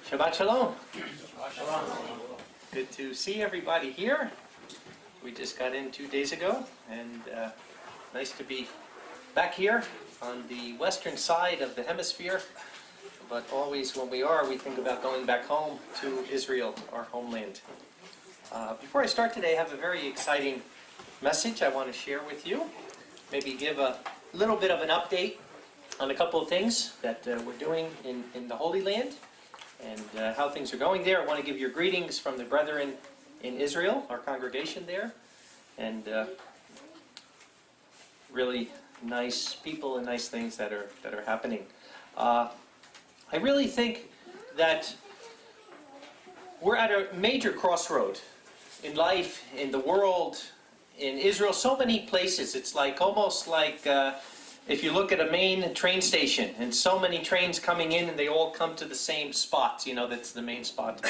Shabbat Shalom. Good to see everybody here. We just got in 2 days ago, and nice to be back here on the western side of the hemisphere. But always when we are, we think about going back home to Israel, our homeland. Before I start today, I have a very exciting message I want to share with you. Maybe give a little bit of an update on a couple of things that we're doing in the Holy Land and how things are going there. I want to give your greetings from the brethren in Israel, our congregation there, and really nice people and nice things that are happening. I really think that we're at a major crossroad in life, in the world, in Israel, so many places. It's like almost like if you look at a main train station and so many trains coming in and they all come to the same spot, that's the main spot.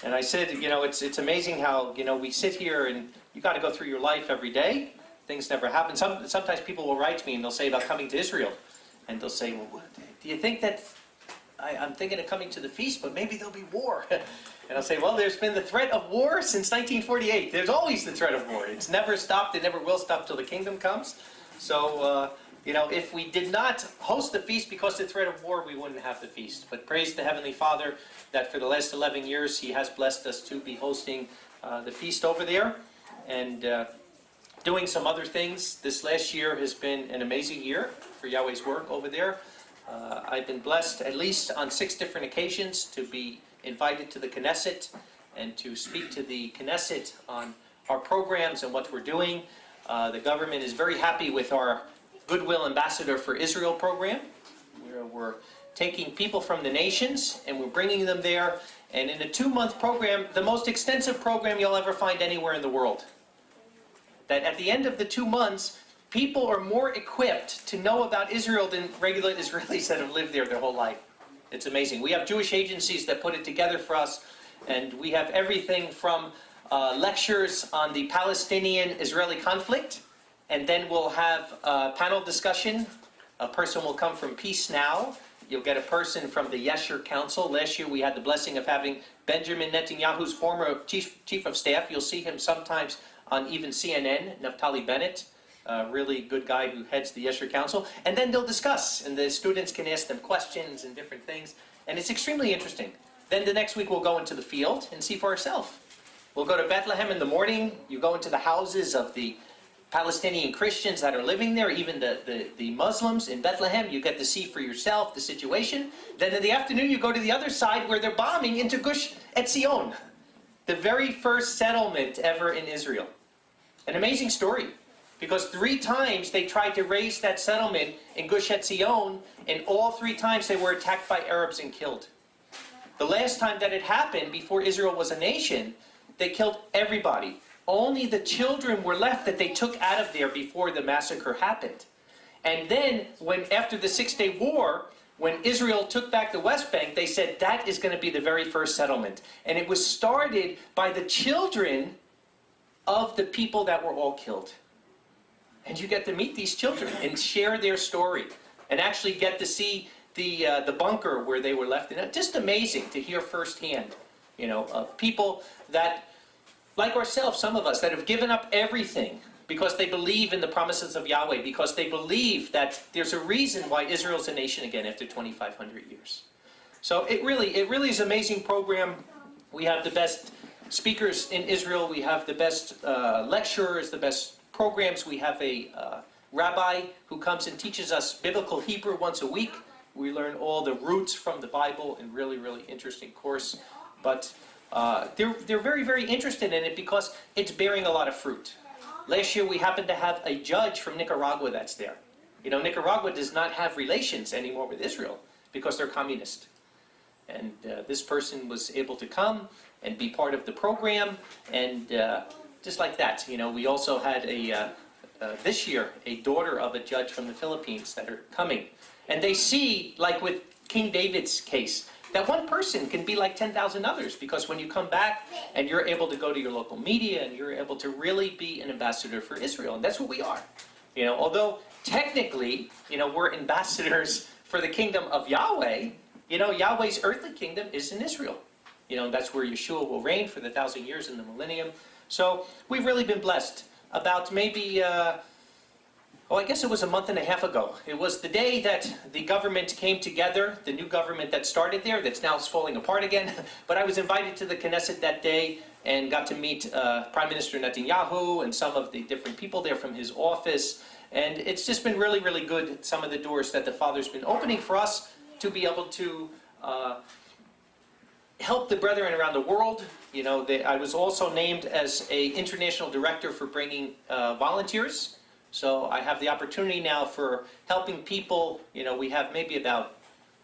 And I said, it's amazing how, we sit here and you got to go through your life every day. Things never happen. Sometimes people will write to me and they'll say about coming to Israel. And they'll say, well, do you think that I'm thinking of coming to the feast, but maybe there'll be war. And I'll say, well, there's been the threat of war since 1948. There's always the threat of war. It's never stopped. It never will stop till the kingdom comes. So, if we did not host the feast because of the threat of war, we wouldn't have the feast. But praise the Heavenly Father that for the last 11 years, He has blessed us to be hosting the feast over there and doing some other things. This last year has been an amazing year for Yahweh's work over there. I've been blessed at least on 6 different occasions to be invited to the Knesset and to speak to the Knesset on our programs and what we're doing. The government is very happy with our Goodwill Ambassador for Israel program, where we're taking people from the nations and we're bringing them there. And in a 2-month program, the most extensive program you'll ever find anywhere in the world. That at the end of the 2 months, people are more equipped to know about Israel than regular Israelis that have lived there their whole life. It's amazing. We have Jewish agencies that put it together for us, and we have everything from lectures on the Palestinian-Israeli conflict, and then we'll have a panel discussion. A person will come from Peace Now. You'll get a person from the Yahshua Council. Last year we had the blessing of having Benjamin Netanyahu's former chief of staff. You'll see him sometimes on even CNN, Naftali Bennett. Really good guy who heads the Yahshua Council. And then they'll discuss, and the students can ask them questions and different things. And it's extremely interesting. Then the next week we'll go into the field and see for ourselves. We'll go to Bethlehem in the morning. You go into the houses of the Palestinian Christians that are living there, even the Muslims in Bethlehem. You get to see for yourself the situation. Then in the afternoon you go to the other side where they're bombing into Gush Etzion, the very first settlement ever in Israel. An amazing story. Because 3 times they tried to raise that settlement in Gush Etzion, and all 3 times they were attacked by Arabs and killed. The last time that it happened, before Israel was a nation, they killed everybody. Only the children were left that they took out of there before the massacre happened. And then, after the 6-day war, when Israel took back the West Bank, they said that is going to be the very first settlement. And it was started by the children of the people that were all killed. And you get to meet these children and share their story, and actually get to see the bunker where they were left in. Just amazing to hear firsthand, of people that, like ourselves, some of us, that have given up everything because they believe in the promises of Yahweh, because they believe that there's a reason why Israel's a nation again after 2,500 years. So it really is an amazing program. We have the best speakers in Israel. We have the best lecturers, the best programs. We have a rabbi who comes and teaches us biblical Hebrew once a week. We learn all the roots from the Bible in really interesting course. But they're very, very interested in it because it's bearing a lot of fruit. Last year we happened to have a judge from Nicaragua that's there. Nicaragua does not have relations anymore with Israel because they're communist. And this person was able to come and be part of the program, and just like that, we also had this year, a daughter of a judge from the Philippines that are coming. And they see, like with King David's case, that one person can be like 10,000 others, because when you come back and you're able to go to your local media and you're able to really be an ambassador for Israel, and that's what we are. Although technically, we're ambassadors for the kingdom of Yahweh, you know, Yahweh's earthly kingdom is in Israel. You know, that's where Yahshua will reign for the 1,000 years in the millennium. So we've really been blessed. About maybe, I guess it was a month and a half ago. It was the day that the government came together, the new government that started there, that's now falling apart again. But I was invited to the Knesset that day and got to meet Prime Minister Netanyahu and some of the different people there from his office. And it's just been really, really good, some of the doors that the Father's been opening for us to be able to help the brethren around the world. You know, I was also named as an international director for bringing volunteers. So I have the opportunity now for helping people. You know, we have maybe about,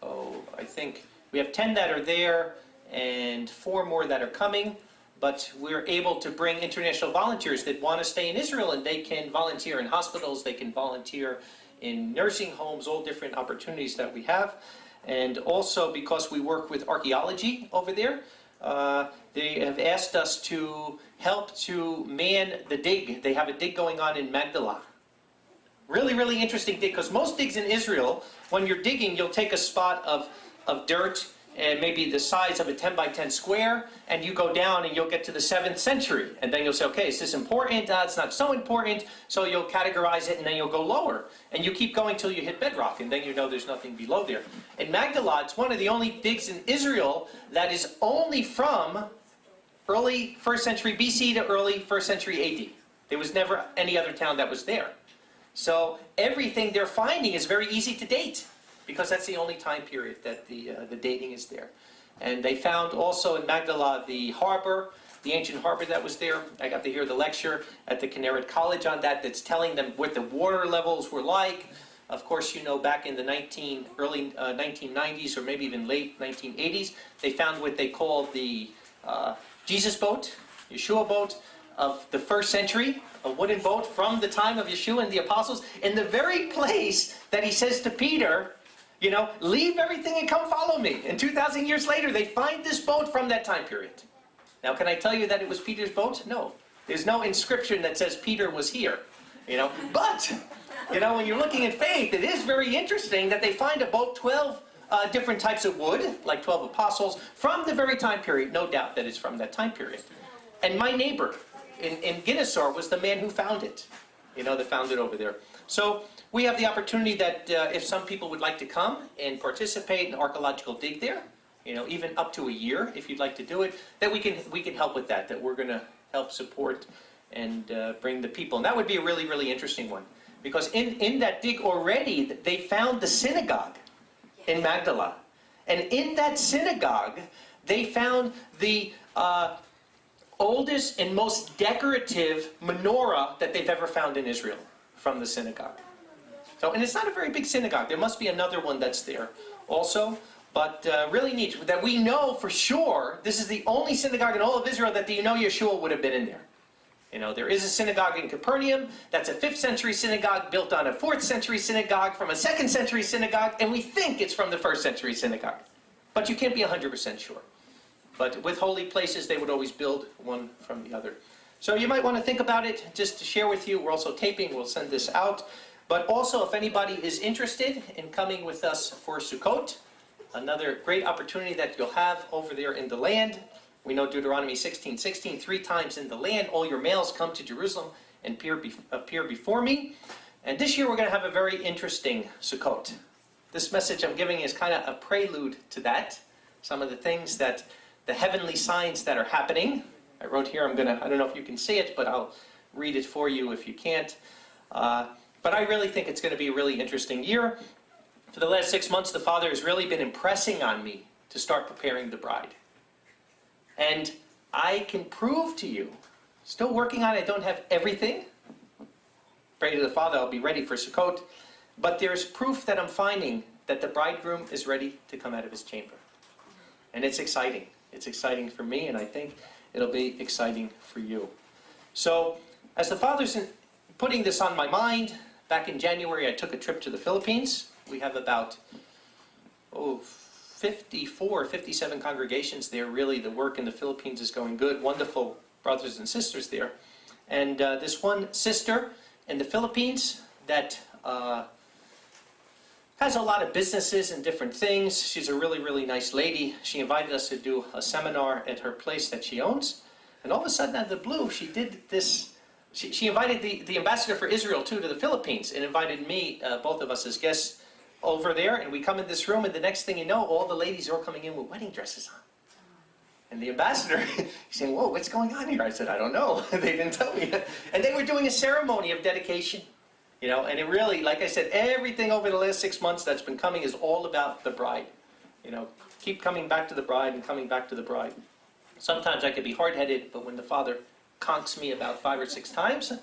I think we have 10 that are there and 4 more that are coming. But we're able to bring international volunteers that want to stay in Israel, and they can volunteer in hospitals, they can volunteer in nursing homes, all different opportunities that we have. And also because we work with archaeology over there, they have asked us to help to man the dig. They have a dig going on in Magdala. Really, really interesting dig, because most digs in Israel, when you're digging, you'll take a spot of dirt, and maybe the size of a 10 by 10 square, and you go down and you'll get to the 7th century. And then you'll say, okay, is this important? It's not so important. So you'll categorize it, and then you'll go lower. And you keep going till you hit bedrock, and then you know there's nothing below there. In Magdala, it's one of the only digs in Israel that is only from early 1st century BC to early 1st century AD. There was never any other town that was there. So everything they're finding is very easy to date, because that's the only time period that the dating is there. And they found also in Magdala the harbor, the ancient harbor that was there. I got to hear the lecture at the Kinneret College on that, that's telling them what the water levels were like. Of course, you know, back in the early 1990s, or maybe even late 1980s, they found what they call the Jesus boat, Yahshua boat, of the 1st century, a wooden boat from the time of Yahshua and the apostles, in the very place that he says to Peter, you know, leave everything and come follow me. And 2,000 years later, they find this boat from that time period. Now, can I tell you that it was Peter's boat? No. There's no inscription that says Peter was here. You know, but, you know, when you're looking at faith, it is very interesting that they find a boat, 12 different types of wood, like 12 apostles, from the very time period. No doubt that it's from that time period. And my neighbor in Guinnessar was the man who found it. You know, that found it over there. So we have the opportunity that if some people would like to come and participate in archaeological dig there, you know, even up to a year, if you'd like to do it, that we can help with that. That we're going to help support and bring the people. And that would be a really, really interesting one, because in that dig already they found the synagogue in Magdala, and in that synagogue they found the oldest and most decorative menorah that they've ever found in Israel from the synagogue. So, and it's not a very big synagogue. There must be another one that's there also. But really neat that we know for sure this is the only synagogue in all of Israel that you know Yahshua would have been in there. You know, there is a synagogue in Capernaum that's a 5th century synagogue built on a 4th century synagogue from a 2nd century synagogue, and we think it's from the 1st century synagogue. But you can't be 100% sure. But with holy places, they would always build one from the other. So you might want to think about it, just to share with you. We're also taping, we'll send this out. But also, if anybody is interested in coming with us for Sukkot, another great opportunity that you'll have over there in the land. We know Deuteronomy 16:16, 3 times in the land, all your males come to Jerusalem and appear before me. And this year we're going to have a very interesting Sukkot. This message I'm giving is kind of a prelude to that. Some of the things that, the heavenly signs that are happening. I wrote here, I don't know if you can see it, but I'll read it for you if you can't. But I really think it's going to be a really interesting year. For the last 6 months, the Father has really been impressing on me to start preparing the bride. And I can prove to you, still working on it, I don't have everything. Pray to the Father, I'll be ready for Sukkot. But there's proof that I'm finding that the bridegroom is ready to come out of his chamber. And it's exciting. It's exciting for me, and I think it'll be exciting for you. So, as the Father's putting this on my mind, back in January I took a trip to the Philippines. We have about 54, 57 congregations there. Really, the work in the Philippines is going good. Wonderful brothers and sisters there. And this one sister in the Philippines that has a lot of businesses and different things. She's a really, really nice lady. She invited us to do a seminar at her place that she owns. And all of a sudden, out of the blue, she did this. She invited the ambassador for Israel, too, to the Philippines, and invited me, both of us as guests, over there. And we come in this room, and the next thing you know, all the ladies are all coming in with wedding dresses on. And the ambassador, he's saying, whoa, what's going on here? I said, I don't know. They didn't tell me. And they were doing a ceremony of dedication. You know, and it really, like I said, everything over the last 6 months that's been coming is all about the bride. You know, keep coming back to the bride and coming back to the bride. Sometimes I could be hard-headed, but when the Father conks me about 5 or 6 times,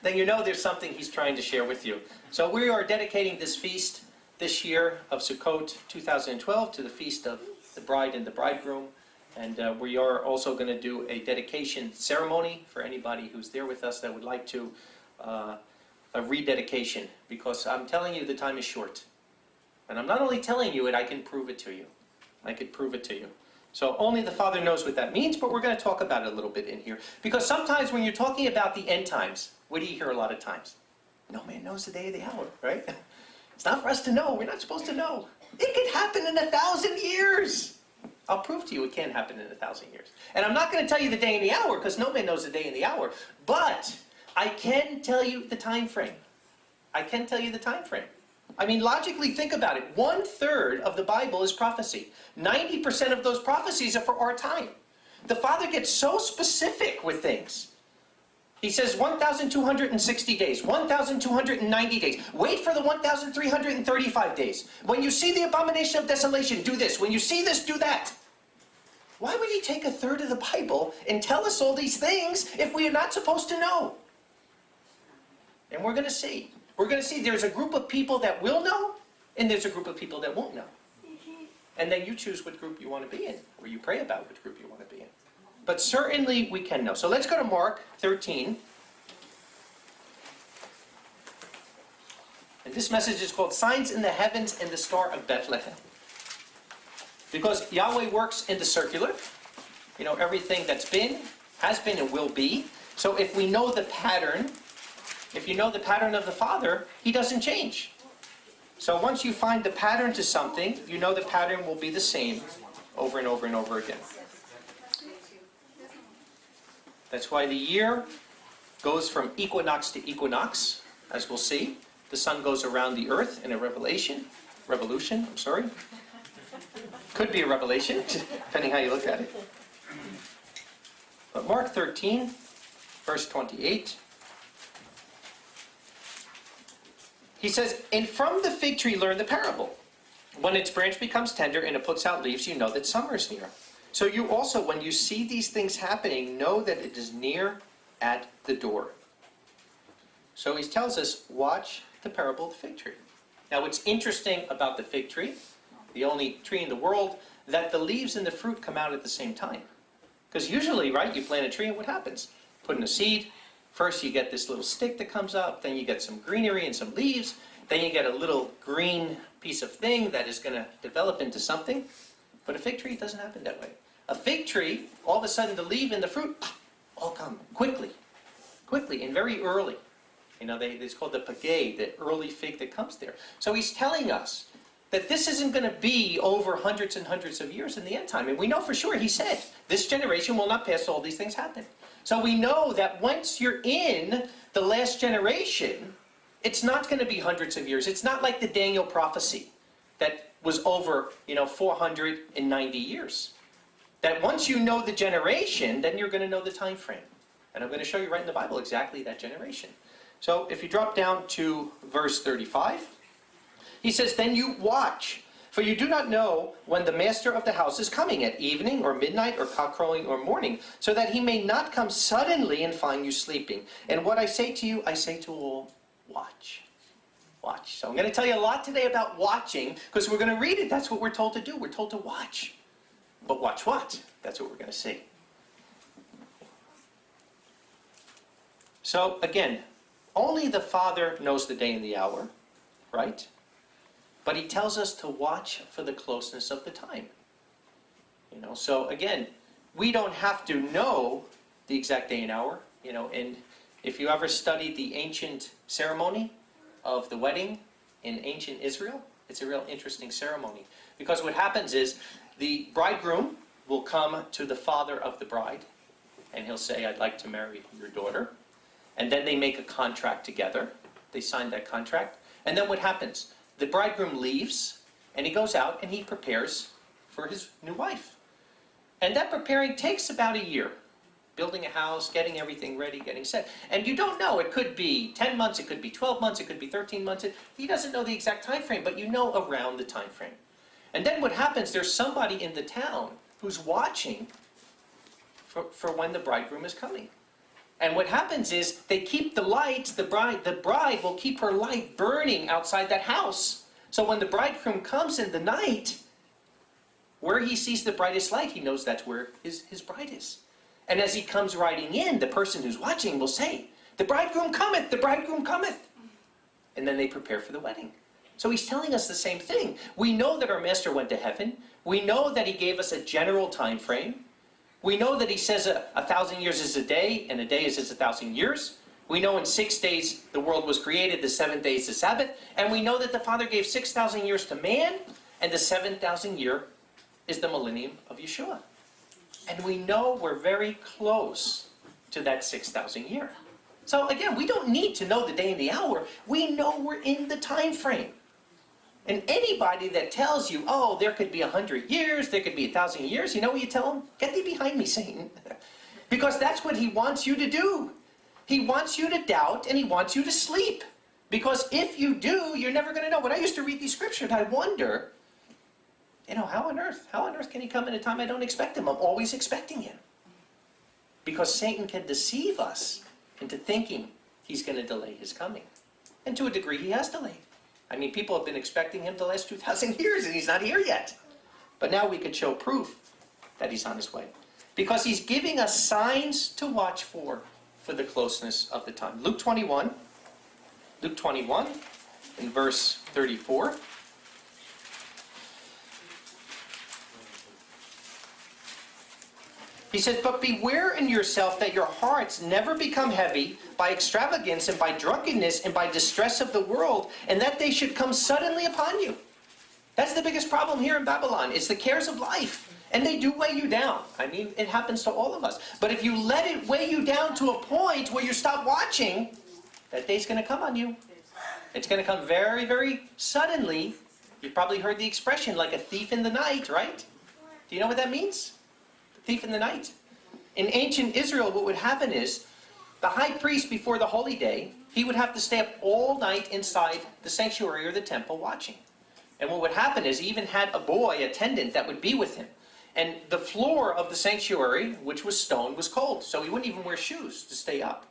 then you know there's something He's trying to share with you. So we are dedicating this feast this year of Sukkot 2012 to the feast of the bride and the bridegroom. And we are also going to do a dedication ceremony for anybody who's there with us that would like to, a rededication, because I'm telling you the time is short. And I'm not only telling you it, I can prove it to you. I could prove it to you. So only the Father knows what that means, but we're going to talk about it a little bit in here. Because sometimes when you're talking about the end times, what do you hear a lot of times? No man knows the day or the hour, right? It's not for us to know. We're not supposed to know. It could happen in 1,000 years. I'll prove to you it can happen in 1,000 years. And I'm not going to tell you the day and the hour, because no man knows the day and the hour. But I can tell you the time frame. I can tell you the time frame. I mean, logically, think about it. 1/3 of the Bible is prophecy. 90% of those prophecies are for our time. The Father gets so specific with things. He says 1,260 days, 1,290 days. Wait for the 1,335 days. When you see the abomination of desolation, do this. When you see this, do that. Why would He take 1/3 of the Bible and tell us all these things if we are not supposed to know? And we're going to see. We're going to see there's a group of people that will know, and there's a group of people that won't know. And then you choose what group you want to be in, or you pray about which group you want to be in. But certainly we can know. So let's go to Mark 13. And this message is called Signs in the Heavens and the Star of Bethlehem. Because Yahweh works in the circular. You know, everything that's been, has been, and will be. So if we know the pattern, if you know the pattern of the Father, He doesn't change. So once you find the pattern to something, you know the pattern will be the same over and over and over again. That's why the year goes from equinox to equinox, as we'll see. The sun goes around the earth in a revolution. Could be a revelation, depending how you look at it. But Mark 13, verse 28. He says, and from the fig tree learn the parable. When its branch becomes tender and it puts out leaves, you know that summer is near. So you also, when you see these things happening, know that it is near at the door. So he tells us, watch the parable of the fig tree. Now what's interesting about the fig tree, the only tree in the world, that the leaves and the fruit come out at the same time. Because usually, right, you plant a tree and what happens? Put in a seed. First you get this little stick that comes up, then you get some greenery and some leaves, then you get a little green piece of thing that is going to develop into something. But a fig tree doesn't happen that way. A fig tree, all of a sudden the leaf and the fruit all come quickly and very early. You know, it's called the pagay, the early fig that comes there. So he's telling us that this isn't going to be over hundreds and hundreds of years in the end time. And we know for sure, he said, this generation will not pass all these things happen. So we know that once you're in the last generation, it's not going to be hundreds of years. It's not like the Daniel prophecy that was over, 490 years. That once you know the generation, then you're going to know the time frame. And I'm going to show you right in the Bible exactly that generation. So if you drop down to verse 35, he says, then you watch, for you do not know when the master of the house is coming, at evening or midnight or cock-crowing or morning, so that he may not come suddenly and find you sleeping. And what I say to you, I say to all, watch. Watch. So I'm going to tell you a lot today about watching, because we're going to read it. That's what we're told to do. We're told to watch. But watch what? That's what we're going to see. So again, only the Father knows the day and the hour, right? But he tells us to watch for the closeness of the time. So again, we don't have to know the exact day and hour, and if you ever studied the ancient ceremony of the wedding in ancient Israel, It's a real interesting ceremony. Because what happens is, the bridegroom will come to the father of the bride, and he'll say, I'd like to marry your daughter. And then they make a contract together. They sign that contract. And then what happens? The bridegroom leaves, and he goes out and he prepares for his new wife. And that preparing takes about a year. Building a house, getting everything ready, getting set. And you don't know, it could be 10 months, it could be 12 months, it could be 13 months. He doesn't know the exact time frame, but you know around the time frame. And then what happens, there's somebody in the town who's watching for when the bridegroom is coming. And what happens is, they keep the lights, the bride will keep her light burning outside that house. So when the bridegroom comes in the night, where he sees the brightest light, he knows that's where his bride is. And as he comes riding in, the person who's watching will say, the bridegroom cometh, the bridegroom cometh. And then they prepare for the wedding. So he's telling us the same thing. We know that our Master went to heaven. We know that he gave us a general time frame. We know that he says 1,000 years is a day, and a day is 1,000 years. We know in 6 days the world was created, the 7th day is the Sabbath. And we know that the Father gave 6,000 years to man, and the 7,000 year is the millennium of Yahshua. And we know we're very close to that 6,000 year. So again, we don't need to know the day and the hour. We know we're in the time frame. And anybody that tells you, oh, there could be 100 years, there could be 1,000 years, you know what you tell them? Get thee behind me, Satan. Because that's what he wants you to do. He wants you to doubt, and he wants you to sleep. Because if you do, you're never going to know. When I used to read these scriptures, I wonder, how on earth can he come in a time I don't expect him? I'm always expecting him. Because Satan can deceive us into thinking he's going to delay his coming. And to a degree, he has delayed. I mean, people have been expecting him the last 2,000 years, and he's not here yet. But now we could show proof that he's on his way. Because he's giving us signs to watch for the closeness of the time. Luke 21, in verse 34. He says, but beware in yourself that your hearts never become heavy by extravagance and by drunkenness and by distress of the world, and that they should come suddenly upon you. That's the biggest problem here in Babylon. It's the cares of life. And they do weigh you down. I mean, it happens to all of us. But if you let it weigh you down to a point where you stop watching, that day's going to come on you. It's going to come very, very suddenly. You've probably heard the expression, like a thief in the night, right? Do you know what that means? Thief in the night. In ancient Israel, what would happen is, the high priest before the holy day, he would have to stay up all night inside the sanctuary or the temple watching. And what would happen is, he even had a boy, attendant, that would be with him. And the floor of the sanctuary, which was stone, was cold. So he wouldn't even wear shoes to stay up.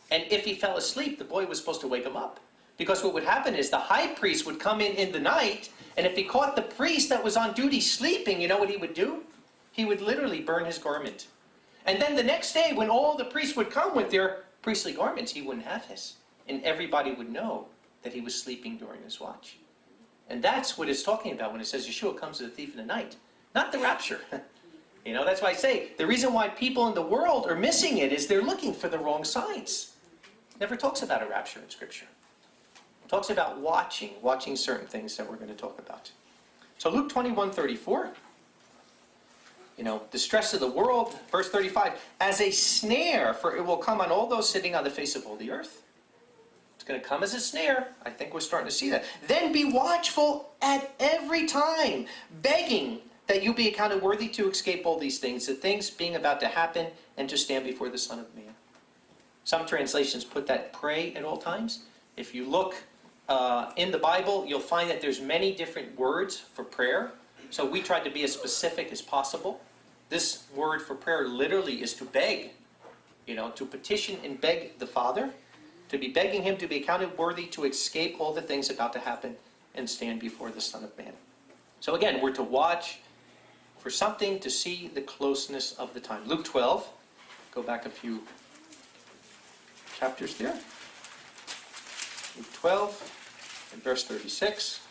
And if he fell asleep, the boy was supposed to wake him up. Because what would happen is, the high priest would come in the night, and if he caught the priest that was on duty sleeping, you know what he would do? He would literally burn his garment. And then the next day, when all the priests would come with their priestly garments, he wouldn't have his. And everybody would know that he was sleeping during his watch. And that's what it's talking about when it says Yahshua comes as a thief in the night. Not the rapture. That's why I say, the reason why people in the world are missing it is they're looking for the wrong signs. It never talks about a rapture in Scripture. It talks about watching certain things that we're going to talk about. So Luke 21:34. Distress of the world, verse 35, as a snare, for it will come on all those sitting on the face of all the earth. It's going to come as a snare. I think we're starting to see that. Then be watchful at every time, begging that you be accounted worthy to escape all these things, the things being about to happen, and to stand before the Son of Man. Some translations put that pray at all times. If you look in the Bible, you'll find that there's many different words for prayer. So we tried to be as specific as possible. This word for prayer literally is to beg, to petition and beg the Father, to be begging him to be accounted worthy to escape all the things about to happen and stand before the Son of Man. So again, we're to watch for something to see the closeness of the time. Luke 12, go back a few chapters there. Luke 12, and verse 36.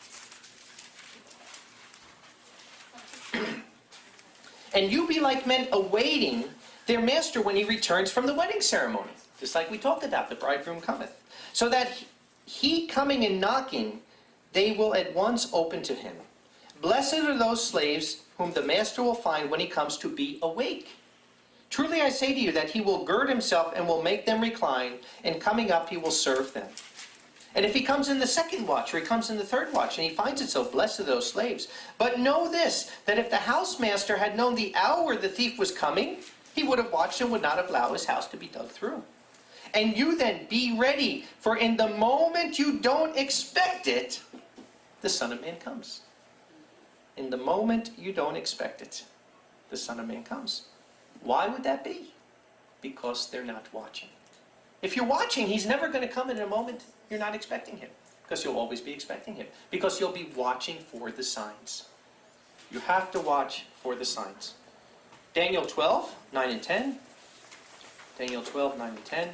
And you be like men awaiting their master when he returns from the wedding ceremony. Just like we talked about, the bridegroom cometh. So that he coming and knocking they will at once open to him. Blessed are those slaves whom the master will find when he comes to be awake. Truly I say to you that he will gird himself and will make them recline, and coming up he will serve them. And if he comes in the second watch, or he comes in the third watch, and he finds it so, blessed are those slaves. But know this, that if the housemaster had known the hour the thief was coming, he would have watched and would not have allowed his house to be dug through. And you then be ready, for in the moment you don't expect it, the Son of Man comes. In the moment you don't expect it, the Son of Man comes. Why would that be? Because they're not watching. If you're watching, he's never going to come in a moment you're not expecting him. Because you'll always be expecting him. Because you'll be watching for the signs. You have to watch for the signs. Daniel 12, 9 and 10. Daniel 12, 9 and 10.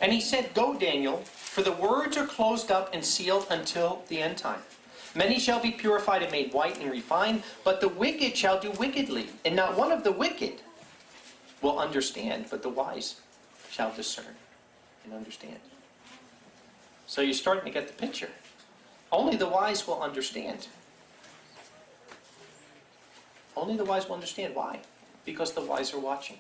And he said, Go, Daniel, for the words are closed up and sealed until the end time. Many shall be purified and made white and refined, but the wicked shall do wickedly. And not one of the wicked will understand, but the wise shall discern and understand. So you're starting to get the picture. Only the wise will understand. Only the wise will understand. Why? Because the wise are watching.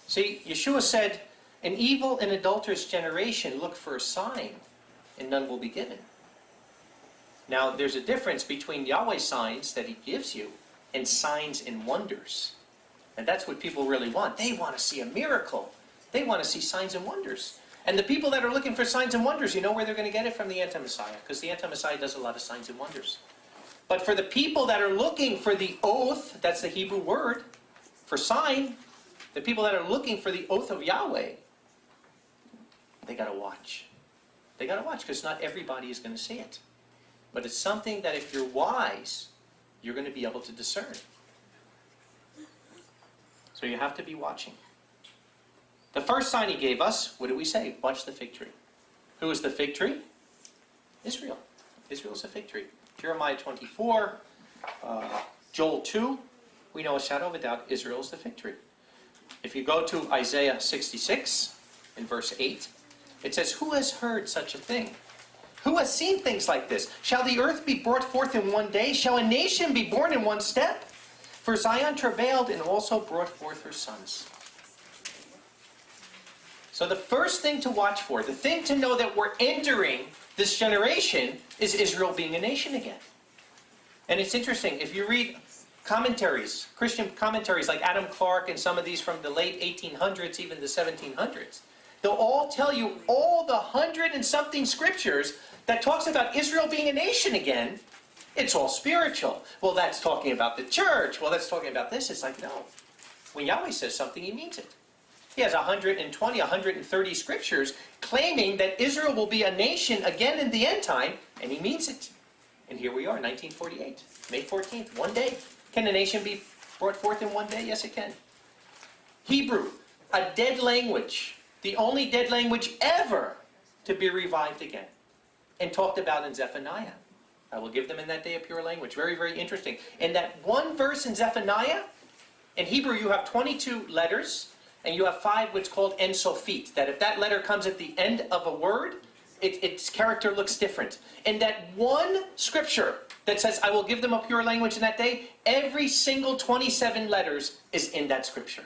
See, Yahshua said, An evil and adulterous generation look for a sign, and none will be given. Now, there's a difference between Yahweh's signs that he gives you and signs and wonders. And that's what people really want. They want to see a miracle. They want to see signs and wonders. And the people that are looking for signs and wonders, you know where they're going to get it? From the anti-Messiah. Because the anti-Messiah does a lot of signs and wonders. But for the people that are looking for the oath, that's the Hebrew word for sign, the people that are looking for the oath of Yahweh, they got to watch. They got to watch, because not everybody is going to see it. But it's something that if you're wise, you're going to be able to discern. So you have to be watching. The first sign he gave us, what do we say? Watch the fig tree. Who is the fig tree? Israel. Israel is the fig tree. Jeremiah 24, Joel 2, we know a shadow of a doubt, Israel is the fig tree. If you go to Isaiah 66, in verse 8, it says, Who has heard such a thing? Who has seen things like this? Shall the earth be brought forth in one day? Shall a nation be born in one step? For Zion travailed and also brought forth her sons. So the first thing to watch for, the thing to know that we're entering this generation, is Israel being a nation again. And it's interesting, if you read commentaries, Christian commentaries like Adam Clarke and some of these from the late 1800s, even the 1700s, they'll all tell you all the 100 and something scriptures that talks about Israel being a nation again. It's all spiritual. Well, that's talking about the church. Well, that's talking about this. It's like, no. When Yahweh says something, he means it. He has 120, 130 scriptures claiming that Israel will be a nation again in the end time, and he means it. And here we are, 1948, May 14th, one day. Can a nation be brought forth in one day? Yes, it can. Hebrew, a dead language. The only dead language ever to be revived again. And talked about in Zephaniah. I will give them in that day a pure language. Very, very interesting. In that one verse in Zephaniah, in Hebrew you have 22 letters, and you have 5 what's called en sophit. That if that letter comes at the end of a word, its character looks different. In that one scripture that says, I will give them a pure language in that day, every single 27 letters is in that scripture.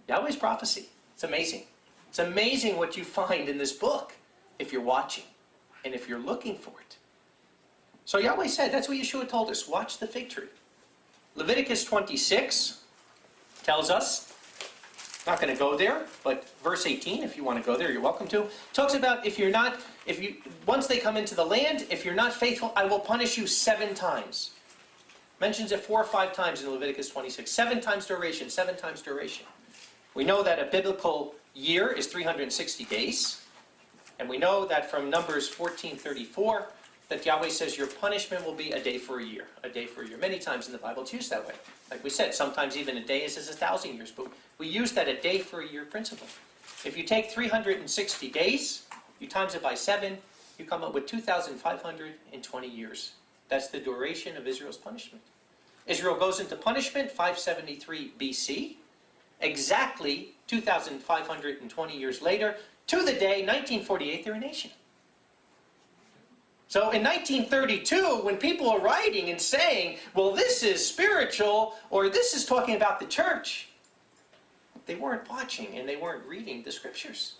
Yahweh's prophecy. It's amazing. It's amazing what you find in this book if you're watching and if you're looking for it. So Yahweh said, that's what Yahshua told us, watch the fig tree. Leviticus 26 tells us, not going to go there, but verse 18, if you want to go there, you're welcome to, talks about once they come into the land, if you're not faithful, I will punish you 7 times. Mentions it 4 or 5 times in Leviticus 26. 7 times duration, 7 times duration. We know that a biblical year is 360 days. And we know that from Numbers 14:34, that Yahweh says your punishment will be a day for a year. A day for a year. Many times in the Bible it's used that way. Like we said, sometimes even a day is as 1,000 years. But we use that a day for a year principle. If you take 360 days, you times it by 7, you come up with 2,520 years. That's the duration of Israel's punishment. Israel goes into punishment, 573 BC. Exactly 2,520 years later, to the day, 1948, they're a nation. So in 1932, when people are writing and saying, well, this is spiritual, or this is talking about the church, they weren't watching and they weren't reading the scriptures.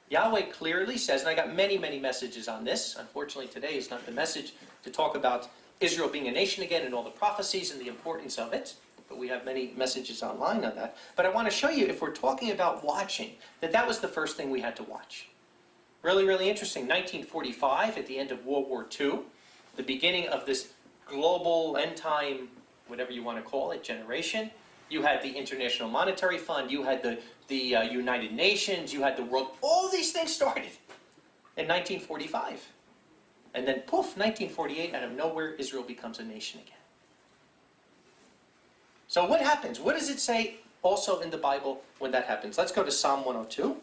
Yahweh clearly says, and I got many, many messages on this. Unfortunately, today is not the message to talk about Israel being a nation again and all the prophecies and the importance of it. But we have many messages online on that. But I want to show you, if we're talking about watching, that was the first thing we had to watch. Really, really interesting. 1945, at the end of World War II, the beginning of this global end time, whatever you want to call it, generation. You had the International Monetary Fund, you had the United Nations, you had the world. All these things started in 1945. And then poof, 1948, out of nowhere, Israel becomes a nation again. So what happens? What does it say also in the Bible when that happens? Let's go to Psalm 102.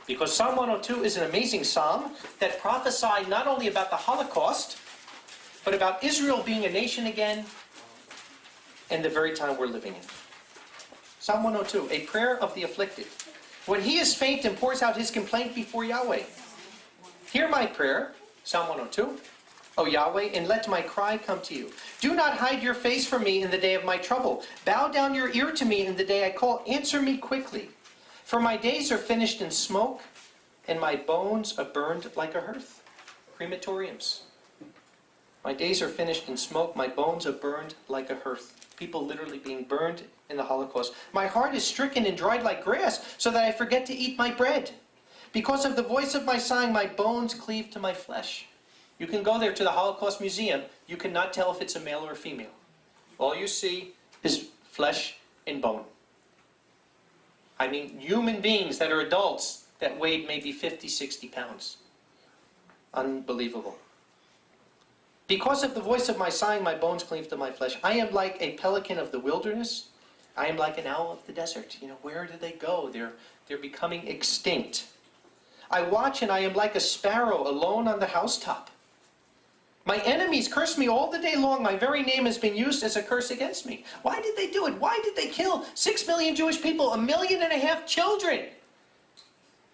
Because Psalm 102 is an amazing psalm that prophesied not only about the Holocaust, but about Israel being a nation again in the very time we're living in. Psalm 102, a prayer of the afflicted. When he is faint and pours out his complaint before Yahweh. Hear my prayer, Psalm 102. O Yahweh, and let my cry come to you. Do not hide your face from me in the day of my trouble. Bow down your ear to me in the day I call. Answer me quickly. For my days are finished in smoke, and my bones are burned like a hearth. Crematoriums. My days are finished in smoke, my bones are burned like a hearth. People literally being burned in the Holocaust. My heart is stricken and dried like grass, so that I forget to eat my bread. Because of the voice of my sighing, my bones cleave to my flesh. You can go there to the Holocaust Museum. You cannot tell if it's a male or a female. All you see is flesh and bone. I mean, human beings that are adults that weighed maybe 50, 60 pounds. Unbelievable. Because of the voice of my sighing, my bones cleave to my flesh. I am like a pelican of the wilderness. I am like an owl of the desert. You know, where do they go? They're becoming extinct. I watch and I am like a sparrow alone on the housetop. My enemies curse me all the day long. My very name has been used as a curse against me. Why did they do it? Why did they kill 6 million Jewish people, 1.5 million children?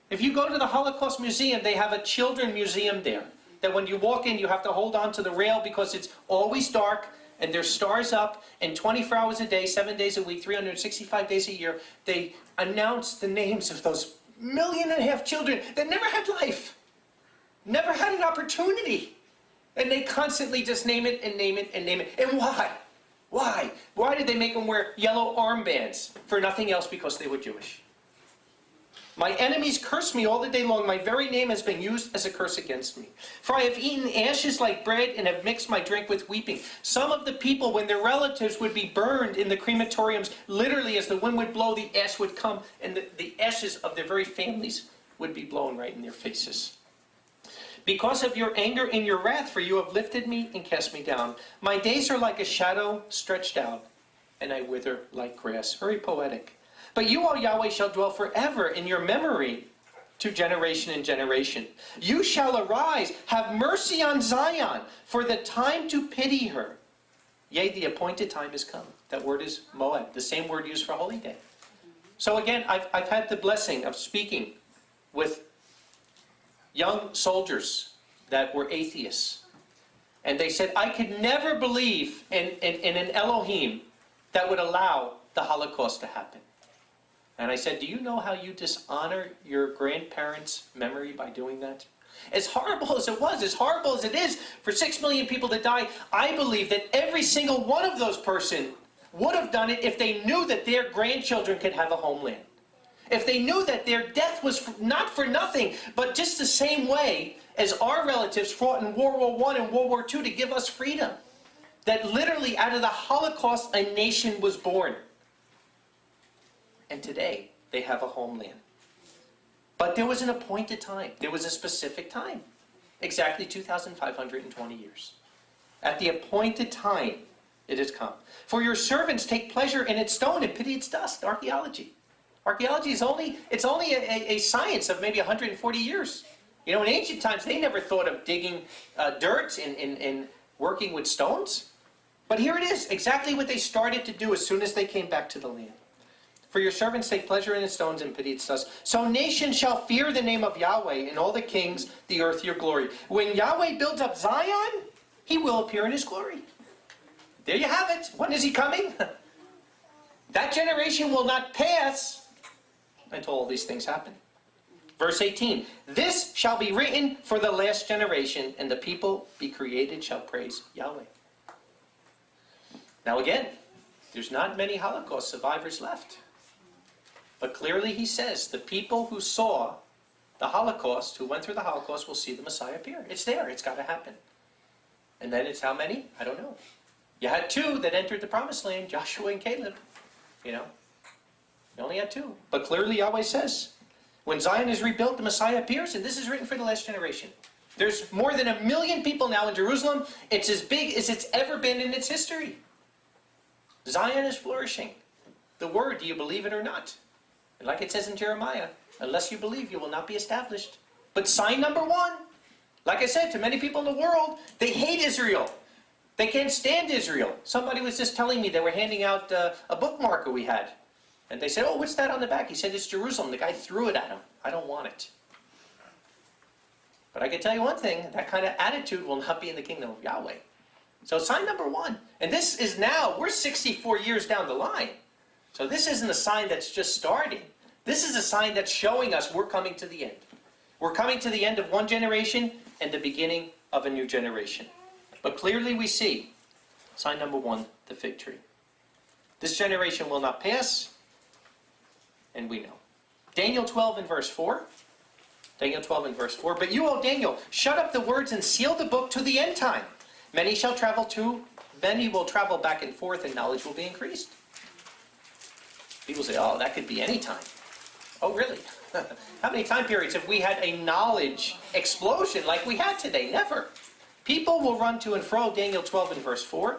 If you go to the Holocaust Museum, they have a children museum there. That when you walk in, you have to hold on to the rail because it's always dark and there's stars up, and 24 hours a day, 7 days a week, 365 days a year, they announce the names of those 1.5 million children that never had life, never had an opportunity. And they constantly just name it and name it and name it. And why? Why? Why did they make them wear yellow armbands? For nothing else, because they were Jewish. My enemies curse me all the day long. My very name has been used as a curse against me. For I have eaten ashes like bread and have mixed my drink with weeping. Some of the people, when their relatives would be burned in the crematoriums, literally as the wind would blow, the ash would come, and the ashes of their very families would be blown right in their faces. Because of your anger and your wrath, for you have lifted me and cast me down. My days are like a shadow stretched out, and I wither like grass. Very poetic. But you, O Yahweh, shall dwell forever in your memory to generation and generation. You shall arise, have mercy on Zion, for the time to pity her. Yea, the appointed time has come. That word is moed, the same word used for holy day. So again, I've had the blessing of speaking with young soldiers that were atheists. And they said, I could never believe in an Elohim that would allow the Holocaust to happen. And I said, do you know how you dishonor your grandparents' memory by doing that? As horrible as it was, as horrible as it is for 6 million people to die, I believe that every single one of those persons would have done it if they knew that their grandchildren could have a homeland. If they knew that their death was not for nothing, but just the same way as our relatives fought in World War I and World War II to give us freedom. That literally out of the Holocaust a nation was born. And today they have a homeland. But there was an appointed time. There was a specific time. Exactly 2,520 years. At the appointed time it has come. For your servants take pleasure in its stone and pity its dust. Archaeology. Archaeology is only a science of maybe 140 years. You know, in ancient times, they never thought of digging dirt and working with stones. But here it is, exactly what they started to do as soon as they came back to the land. For your servants take pleasure in its stones and pity its dust. So nations shall fear the name of Yahweh, and all the kings, the earth, your glory. When Yahweh builds up Zion, he will appear in his glory. There you have it. When is he coming? That generation will not pass until all these things happen. Verse 18, this shall be written for the last generation, and the people be created shall praise Yahweh. Now again, there's not many Holocaust survivors left. But clearly he says the people who saw the Holocaust, who went through the Holocaust, will see the Messiah appear. It's there. It's got to happen. And then it's how many? I don't know. You had two that entered the promised land, Joshua and Caleb. You only had two. But clearly Yahweh says, when Zion is rebuilt, the Messiah appears, and this is written for the last generation. There's more than 1 million people now in Jerusalem. It's as big as it's ever been in its history. Zion is flourishing. The word, do you believe it or not? And like it says in Jeremiah, unless you believe, you will not be established. But sign number one, like I said, to many people in the world, they hate Israel. They can't stand Israel. Somebody was just telling me they were handing out a bookmarker we had. And they said, oh, what's that on the back? He said, it's Jerusalem. The guy threw it at him. I don't want it. But I can tell you one thing, that kind of attitude will not be in the kingdom of Yahweh. So sign number one. And this is now, we're 64 years down the line. So this isn't a sign that's just starting. This is a sign that's showing us we're coming to the end. We're coming to the end of one generation and the beginning of a new generation. But clearly we see, sign number one, the fig tree. This generation will not pass, and we know. Daniel 12 and verse 4. Daniel 12 and verse 4. But you, O Daniel, shut up the words and seal the book to the end time. Many will travel back and forth, and knowledge will be increased. People say, oh, that could be any time. Oh, really? How many time periods have we had a knowledge explosion like we had today? Never. People will run to and fro, Daniel 12 and verse 4.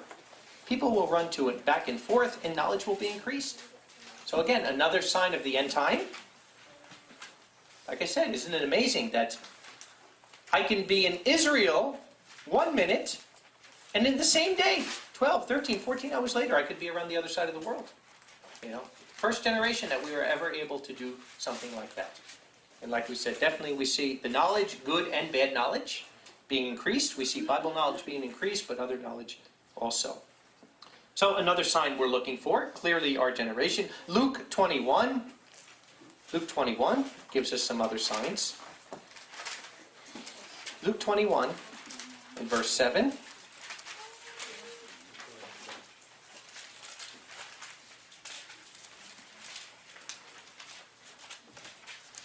People will run to it back and forth, and knowledge will be increased. So again, another sign of the end time. Like I said, isn't it amazing that I can be in Israel 1 minute, and in the same day, 12, 13, 14 hours later, I could be around the other side of the world. First generation that we were ever able to do something like that. And like we said, definitely we see the knowledge, good and bad knowledge, being increased. We see Bible knowledge being increased, but other knowledge also. So another sign we're looking for, clearly our generation. Luke 21 gives us some other signs. Luke 21 and verse 7.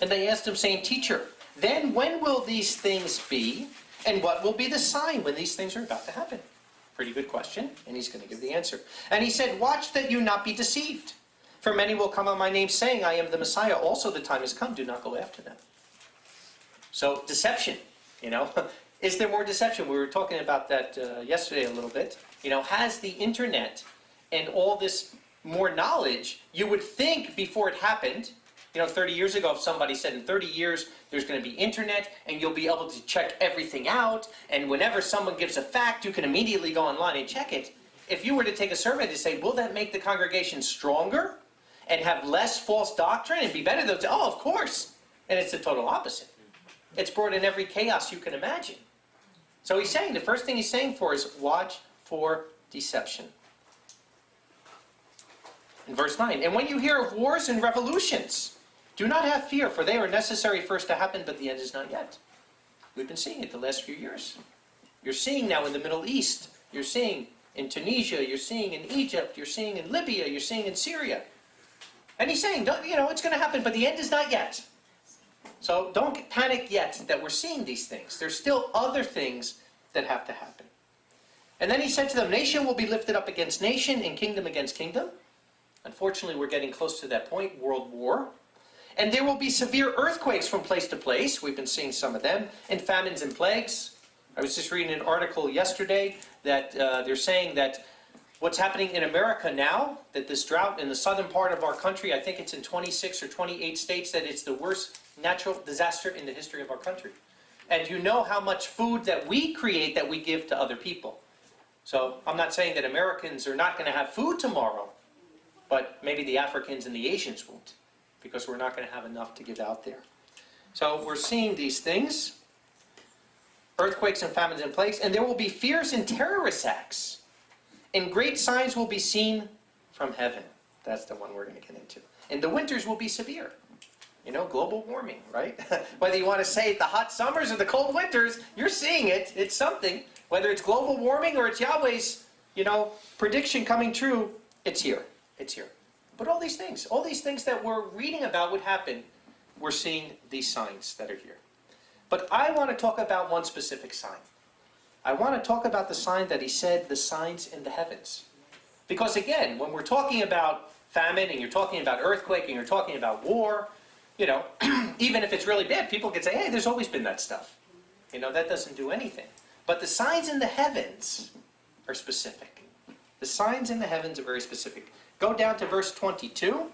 And they asked him, saying, Teacher, then when will these things be, and what will be the sign when these things are about to happen? Pretty good question, and he's going to give the answer. And he said, Watch that you not be deceived. For many will come on my name, saying, I am the Messiah. Also the time has come. Do not go after them. So, deception, Is there more deception? We were talking about that yesterday a little bit. Has the internet and all this more knowledge, you would think before it happened, 30 years ago, if somebody said in 30 years there's going to be internet and you'll be able to check everything out, and whenever someone gives a fact, you can immediately go online and check it. If you were to take a survey to say, will that make the congregation stronger and have less false doctrine and be better? They'll say, oh, of course. And it's the total opposite. It's brought in every chaos you can imagine. So he's saying, the first thing he's saying for is watch for deception. In verse 9, and when you hear of wars and revolutions, do not have fear, for they are necessary first to happen, but the end is not yet. We've been seeing it the last few years. You're seeing now in the Middle East. You're seeing in Tunisia. You're seeing in Egypt. You're seeing in Libya. You're seeing in Syria. And he's saying, it's going to happen, but the end is not yet. So don't panic yet that we're seeing these things. There's still other things that have to happen. And then he said to them, nation will be lifted up against nation and kingdom against kingdom. Unfortunately, we're getting close to that point, world war. And there will be severe earthquakes from place to place. We've been seeing some of them. And famines and plagues. I was just reading an article yesterday that they're saying that what's happening in America now, that this drought in the southern part of our country, I think it's in 26 or 28 states, that it's the worst natural disaster in the history of our country. And you know how much food that we create that we give to other people. So I'm not saying that Americans are not going to have food tomorrow, but maybe the Africans and the Asians won't, because we're not going to have enough to give out there. So we're seeing these things, earthquakes and famines and plagues, and there will be fears and terrorist acts, and great signs will be seen from heaven. That's the one we're going to get into. And the winters will be severe. You know, global warming, right? Whether you want to say the hot summers or the cold winters, you're seeing it. It's something. Whether it's global warming or it's Yahweh's, prediction coming true, it's here. It's here. But all these things that we're reading about would happen, we're seeing these signs that are here. But I want to talk about one specific sign. I want to talk about the sign that he said, the signs in the heavens. Because again, when we're talking about famine, and you're talking about earthquake, and you're talking about war, even if it's really bad, people could say, hey, there's always been that stuff. That doesn't do anything. But the signs in the heavens are specific. The signs in the heavens are very specific. Go down to verse 22.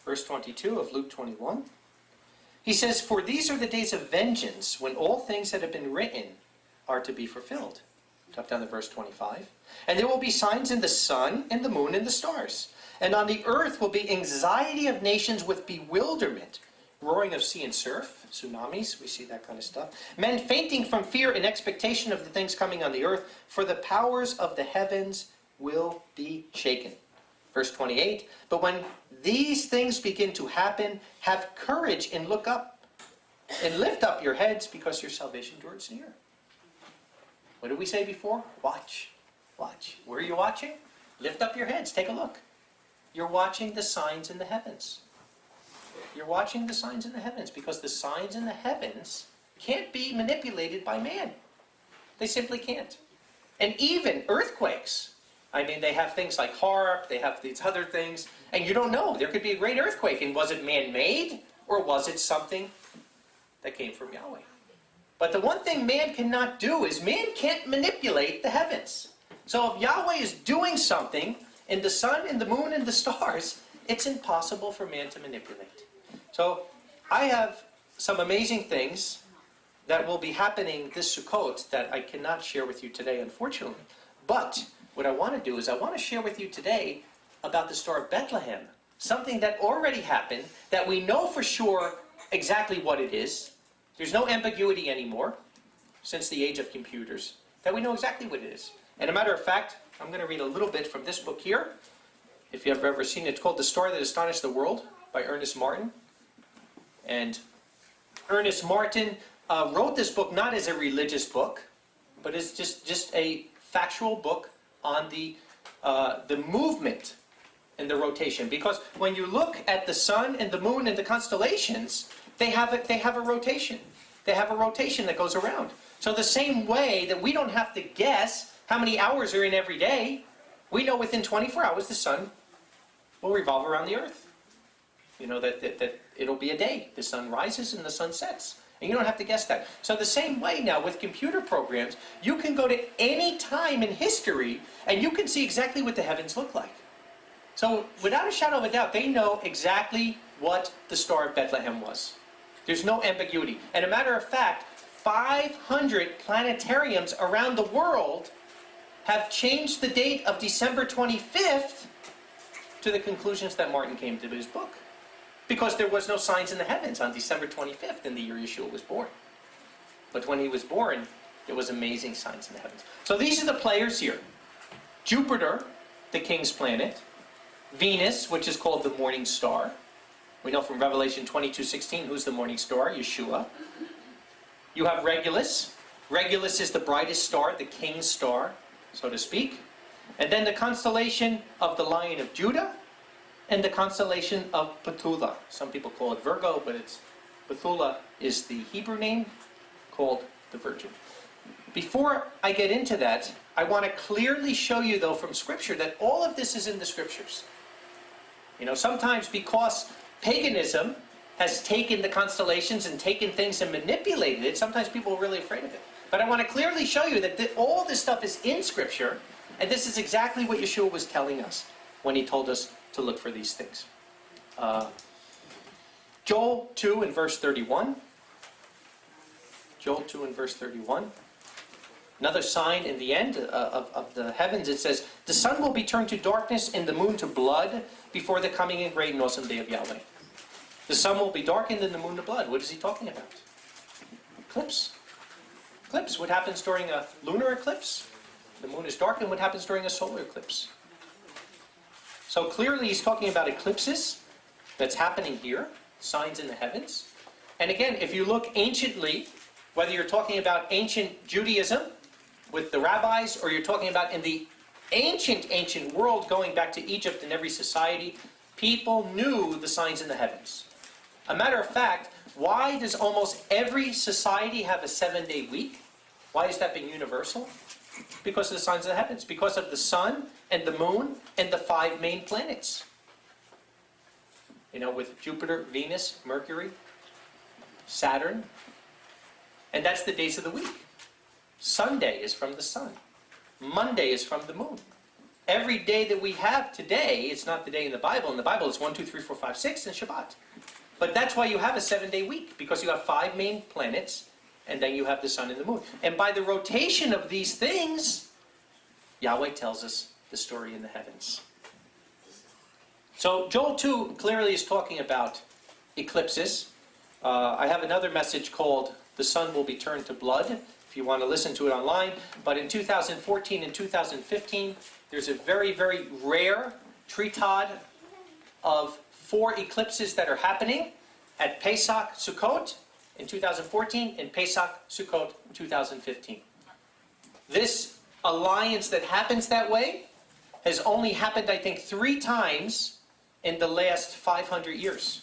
Verse 22 of Luke 21. He says, for these are the days of vengeance, when all things that have been written are to be fulfilled. Drop down to verse 25. And there will be signs in the sun, and the moon, and the stars. And on the earth will be anxiety of nations with bewilderment, roaring of sea and surf, tsunamis, we see that kind of stuff. Men fainting from fear in expectation of the things coming on the earth, for the powers of the heavens will be shaken. Verse 28, but when these things begin to happen, have courage and look up, and lift up your heads, because your salvation draws near. What did we say before? Watch. Watch. Where are you watching? Lift up your heads. Take a look. You're watching the signs in the heavens. You're watching the signs in the heavens, because the signs in the heavens can't be manipulated by man. They simply can't. And even earthquakes. They have things like HARP, they have these other things, and you don't know. There could be a great earthquake, and was it man-made, or was it something that came from Yahweh? But the one thing man cannot do is man can't manipulate the heavens. So if Yahweh is doing something in the sun and the moon and the stars, it's impossible for man to manipulate. So I have some amazing things that will be happening this Sukkot that I cannot share with you today, unfortunately. But what I want to do is I want to share with you today about the Star of Bethlehem. Something that already happened, that we know for sure exactly what it is. There's no ambiguity anymore, since the age of computers, that we know exactly what it is. And a matter of fact, I'm going to read a little bit from this book here. If you have ever seen it, it's called The Star That Astonished the World by Ernest Martin. And Ernest Martin wrote this book not as a religious book, but as just a factual book on the movement and the rotation. Because when you look at the sun and the moon and the constellations, they have a rotation. They have a rotation that goes around. So the same way that we don't have to guess how many hours are in every day, we know within 24 hours the sun will revolve around the earth. That it'll be a day. The sun rises and the sun sets. And you don't have to guess that. So the same way now with computer programs, you can go to any time in history and you can see exactly what the heavens look like. So without a shadow of a doubt, they know exactly what the Star of Bethlehem was. There's no ambiguity. And a matter of fact, 500 planetariums around the world have changed the date of December 25th to the conclusions that Martin came to his book. Because there was no signs in the heavens on December 25th in the year Yahshua was born. But when he was born, there was amazing signs in the heavens. So these are the players here. Jupiter, the king's planet. Venus, which is called the morning star. We know from Revelation 22:16 who's the morning star, Yahshua. You have Regulus. Regulus is the brightest star, the king's star, so to speak. And then the constellation of the Lion of Judah, and the constellation of Betula. Some people call it Virgo, but Betula is the Hebrew name, called the Virgin. Before I get into that, I want to clearly show you, though, from Scripture, that all of this is in the Scriptures. Sometimes because paganism has taken the constellations and taken things and manipulated it, sometimes people are really afraid of it. But I want to clearly show you that all this stuff is in Scripture, and this is exactly what Yahshua was telling us when he told us to look for these things. Joel 2 and verse 31. Joel 2 and verse 31. Another sign in the end of the heavens, it says, the sun will be turned to darkness and the moon to blood before the coming and great and awesome day of Yahweh. The sun will be darkened and the moon to blood. What is he talking about? Eclipse. Eclipse. What happens during a lunar eclipse? The moon is darkened. What happens during a solar eclipse? So clearly he's talking about eclipses that's happening here, signs in the heavens. And again, if you look anciently, whether you're talking about ancient Judaism with the rabbis, or you're talking about in the ancient world going back to Egypt and every society, people knew the signs in the heavens. A matter of fact, why does almost every society have a 7-day week? Why has that been universal? Because of the signs of the heavens. Because of the sun and the moon and the 5 main planets. With Jupiter, Venus, Mercury, Saturn. And that's the days of the week. Sunday is from the sun. Monday is from the moon. Every day that we have today, it's not the day in the Bible. In the Bible, it's 1, 2, 3, 4, 5, 6, and Shabbat. But that's why you have a 7-day week, because you have 5 main planets, and then you have the sun and the moon. And by the rotation of these things, Yahweh tells us the story in the heavens. So Joel 2 clearly is talking about eclipses. I have another message called The Sun Will Be Turned to Blood, if you want to listen to it online. But in 2014 and 2015, there's a very, very rare tritod of 4 eclipses that are happening at Pesach Sukkot in 2014 and Pesach Sukkot 2015. This alliance that happens that way has only happened, I think, 3 times in the last 500 years.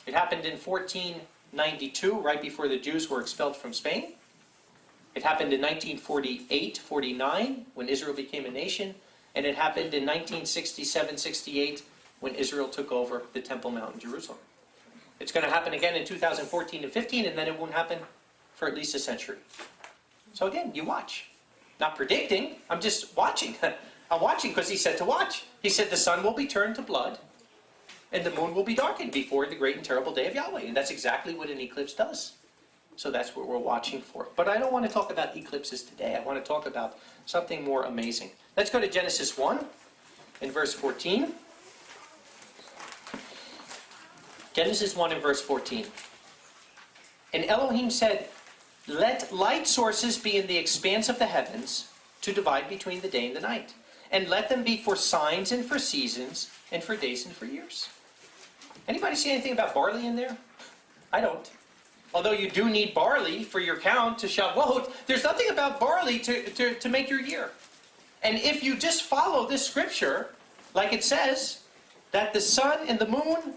It happened in 1492, right before the Jews were expelled from Spain. It happened in 1948-49, when Israel became a nation. And it happened in 1967-68, when Israel took over the Temple Mount in Jerusalem. It's going to happen again in 2014 and 15, and then it won't happen for at least a century. So again, you watch. Not predicting, I'm just watching. I'm watching because he said to watch. He said the sun will be turned to blood, and the moon will be darkened before the great and terrible day of Yahweh. And that's exactly what an eclipse does. So that's what we're watching for. But I don't want to talk about eclipses today. I want to talk about something more amazing. Let's go to Genesis 1 in verse 14. Genesis 1 and verse 14. And Elohim said, let light sources be in the expanse of the heavens to divide between the day and the night. And let them be for signs and for seasons and for days and for years. Anybody see anything about barley in there? I don't. Although you do need barley for your count to Shavuot, there's nothing about barley to make your year. And if you just follow this scripture, like it says, that the sun and the moon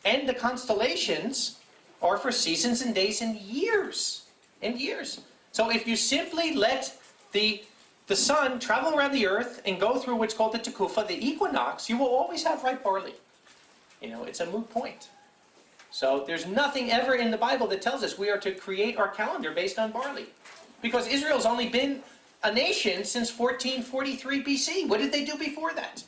and the constellations are for seasons and days and years. And years. So if you simply let the sun travel around the earth and go through what's called the Tekufa, the equinox, you will always have ripe barley. It's a moot point. So there's nothing ever in the Bible that tells us we are to create our calendar based on barley. Because Israel's only been a nation since 1443 BC. What did they do before that?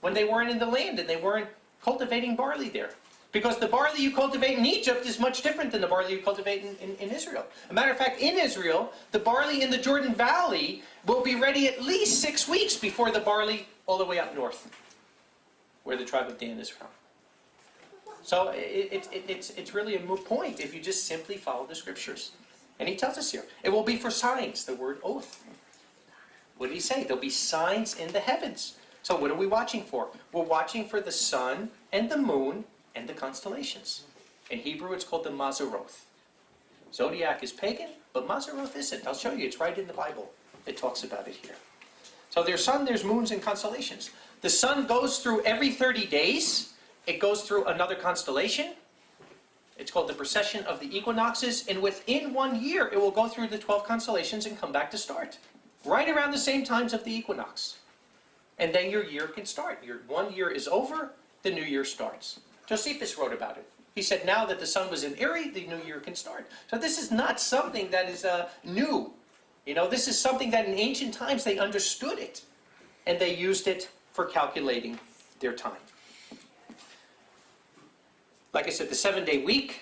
When they weren't in the land and they weren't cultivating barley there. Because the barley you cultivate in Egypt is much different than the barley you cultivate in Israel. As a matter of fact, in Israel, the barley in the Jordan Valley will be ready at least 6 weeks before the barley all the way up north, where the tribe of Dan is from. So it's really a moot point if you just simply follow the scriptures. And he tells us here, it will be for signs, the word oath. What did he say? There'll be signs in the heavens. So what are we watching for? We're watching for the sun and the moon and the constellations. In Hebrew, it's called the Mazeroth. Zodiac is pagan, but Mazeroth isn't. I'll show you. It's right in the Bible. It talks about it here. So there's sun, there's moons, and constellations. The sun goes through every 30 days. It goes through another constellation. It's called the precession of the equinoxes. And within 1 year, it will go through the 12 constellations and come back to start. Right around the same times of the equinox. And then your year can start. Your 1 year is over, the new year starts. Josephus wrote about it. He said now that the sun was in Eri, the new year can start. So this is not something that is new. This is something that in ancient times they understood it. And they used it for calculating their time. Like I said, the 7-day week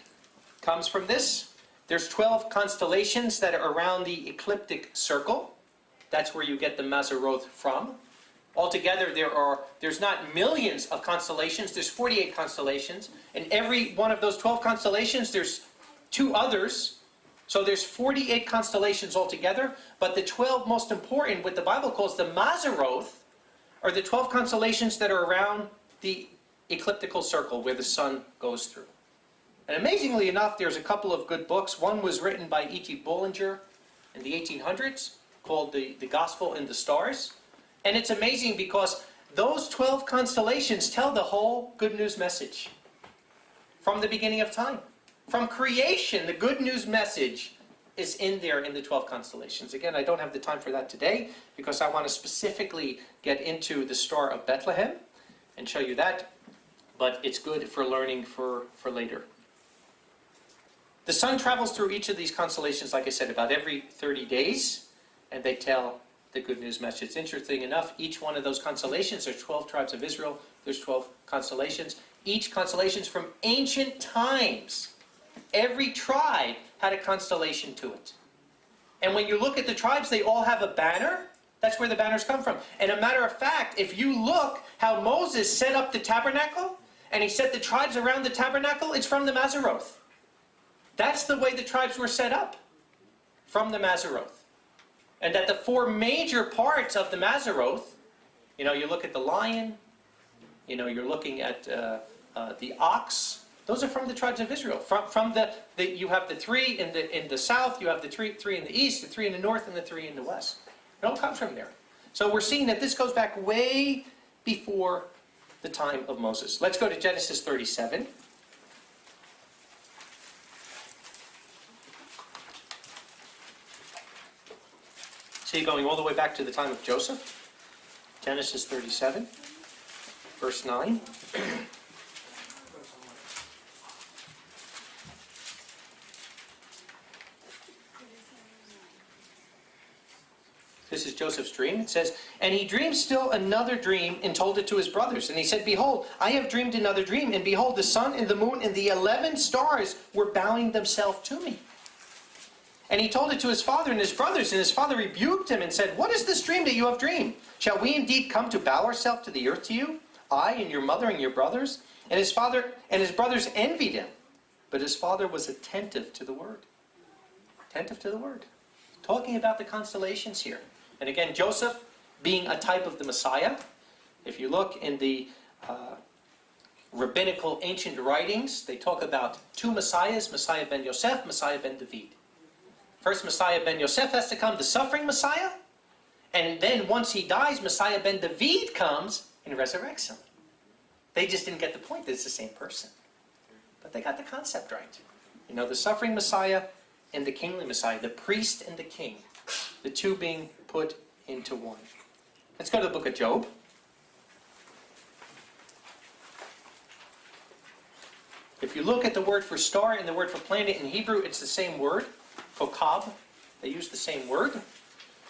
comes from this. There's 12 constellations that are around the ecliptic circle. That's where you get the Mazeroth from. Altogether, there's not millions of constellations. There's 48 constellations. And every one of those 12 constellations, there's 2 others. So there's 48 constellations altogether. But the 12 most important, what the Bible calls the Mazeroth, are the 12 constellations that are around the ecliptical circle where the sun goes through. And amazingly enough, there's a couple of good books. One was written by E.G. Bullinger in the 1800s called The Gospel in the Stars. And it's amazing because those 12 constellations tell the whole good news message from the beginning of time. From creation, the good news message is in there in the 12 constellations. Again, I don't have the time for that today because I want to specifically get into the Star of Bethlehem and show you that. But it's good for learning for later. The sun travels through each of these constellations, like I said, about every 30 days. And they tell the good news message. It's interesting enough, each one of those constellations, there's 12 tribes of Israel, there's 12 constellations. Each constellation is from ancient times. Every tribe had a constellation to it. And when you look at the tribes, they all have a banner. That's where the banners come from. And a matter of fact, if you look how Moses set up the tabernacle, and he set the tribes around the tabernacle, it's from the Mazeroth. That's the way the tribes were set up, from the Mazeroth. And that the 4 major parts of the Mazeroth, you look at the lion, you're looking at the ox. Those are from the tribes of Israel. From you have the 3 in the south, you have the 3 in the east, the 3 in the north, and the 3 in the west. It all comes from there. So we're seeing that this goes back way before the time of Moses. Let's go to Genesis 37. See, going all the way back to the time of Joseph. Genesis 37, verse 9. This is Joseph's dream. It says, "And he dreamed still another dream and told it to his brothers. And he said, Behold, I have dreamed another dream. And behold, the sun and the moon and the 11 stars were bowing themselves to me. And he told it to his father and his brothers. And his father rebuked him and said, What is this dream that you have dreamed? Shall we indeed come to bow ourselves to the earth to you? I and your mother and your brothers?" And his father and his brothers envied him. But his father was attentive to the word. Attentive to the word. Talking about the constellations here. And again, Joseph being a type of the Messiah. If you look in the rabbinical ancient writings, they talk about 2 Messiahs, Messiah ben Yosef, Messiah ben David. First Messiah ben Yosef has to come, the suffering Messiah. And then once he dies, Messiah ben David comes and resurrects him. They just didn't get the point that it's the same person. But they got the concept right. The suffering Messiah and the kingly Messiah, the priest and the king. The 2 being put into one. Let's go to the book of Job. If you look at the word for star and the word for planet in Hebrew, it's the same word. Kokab. They use the same word.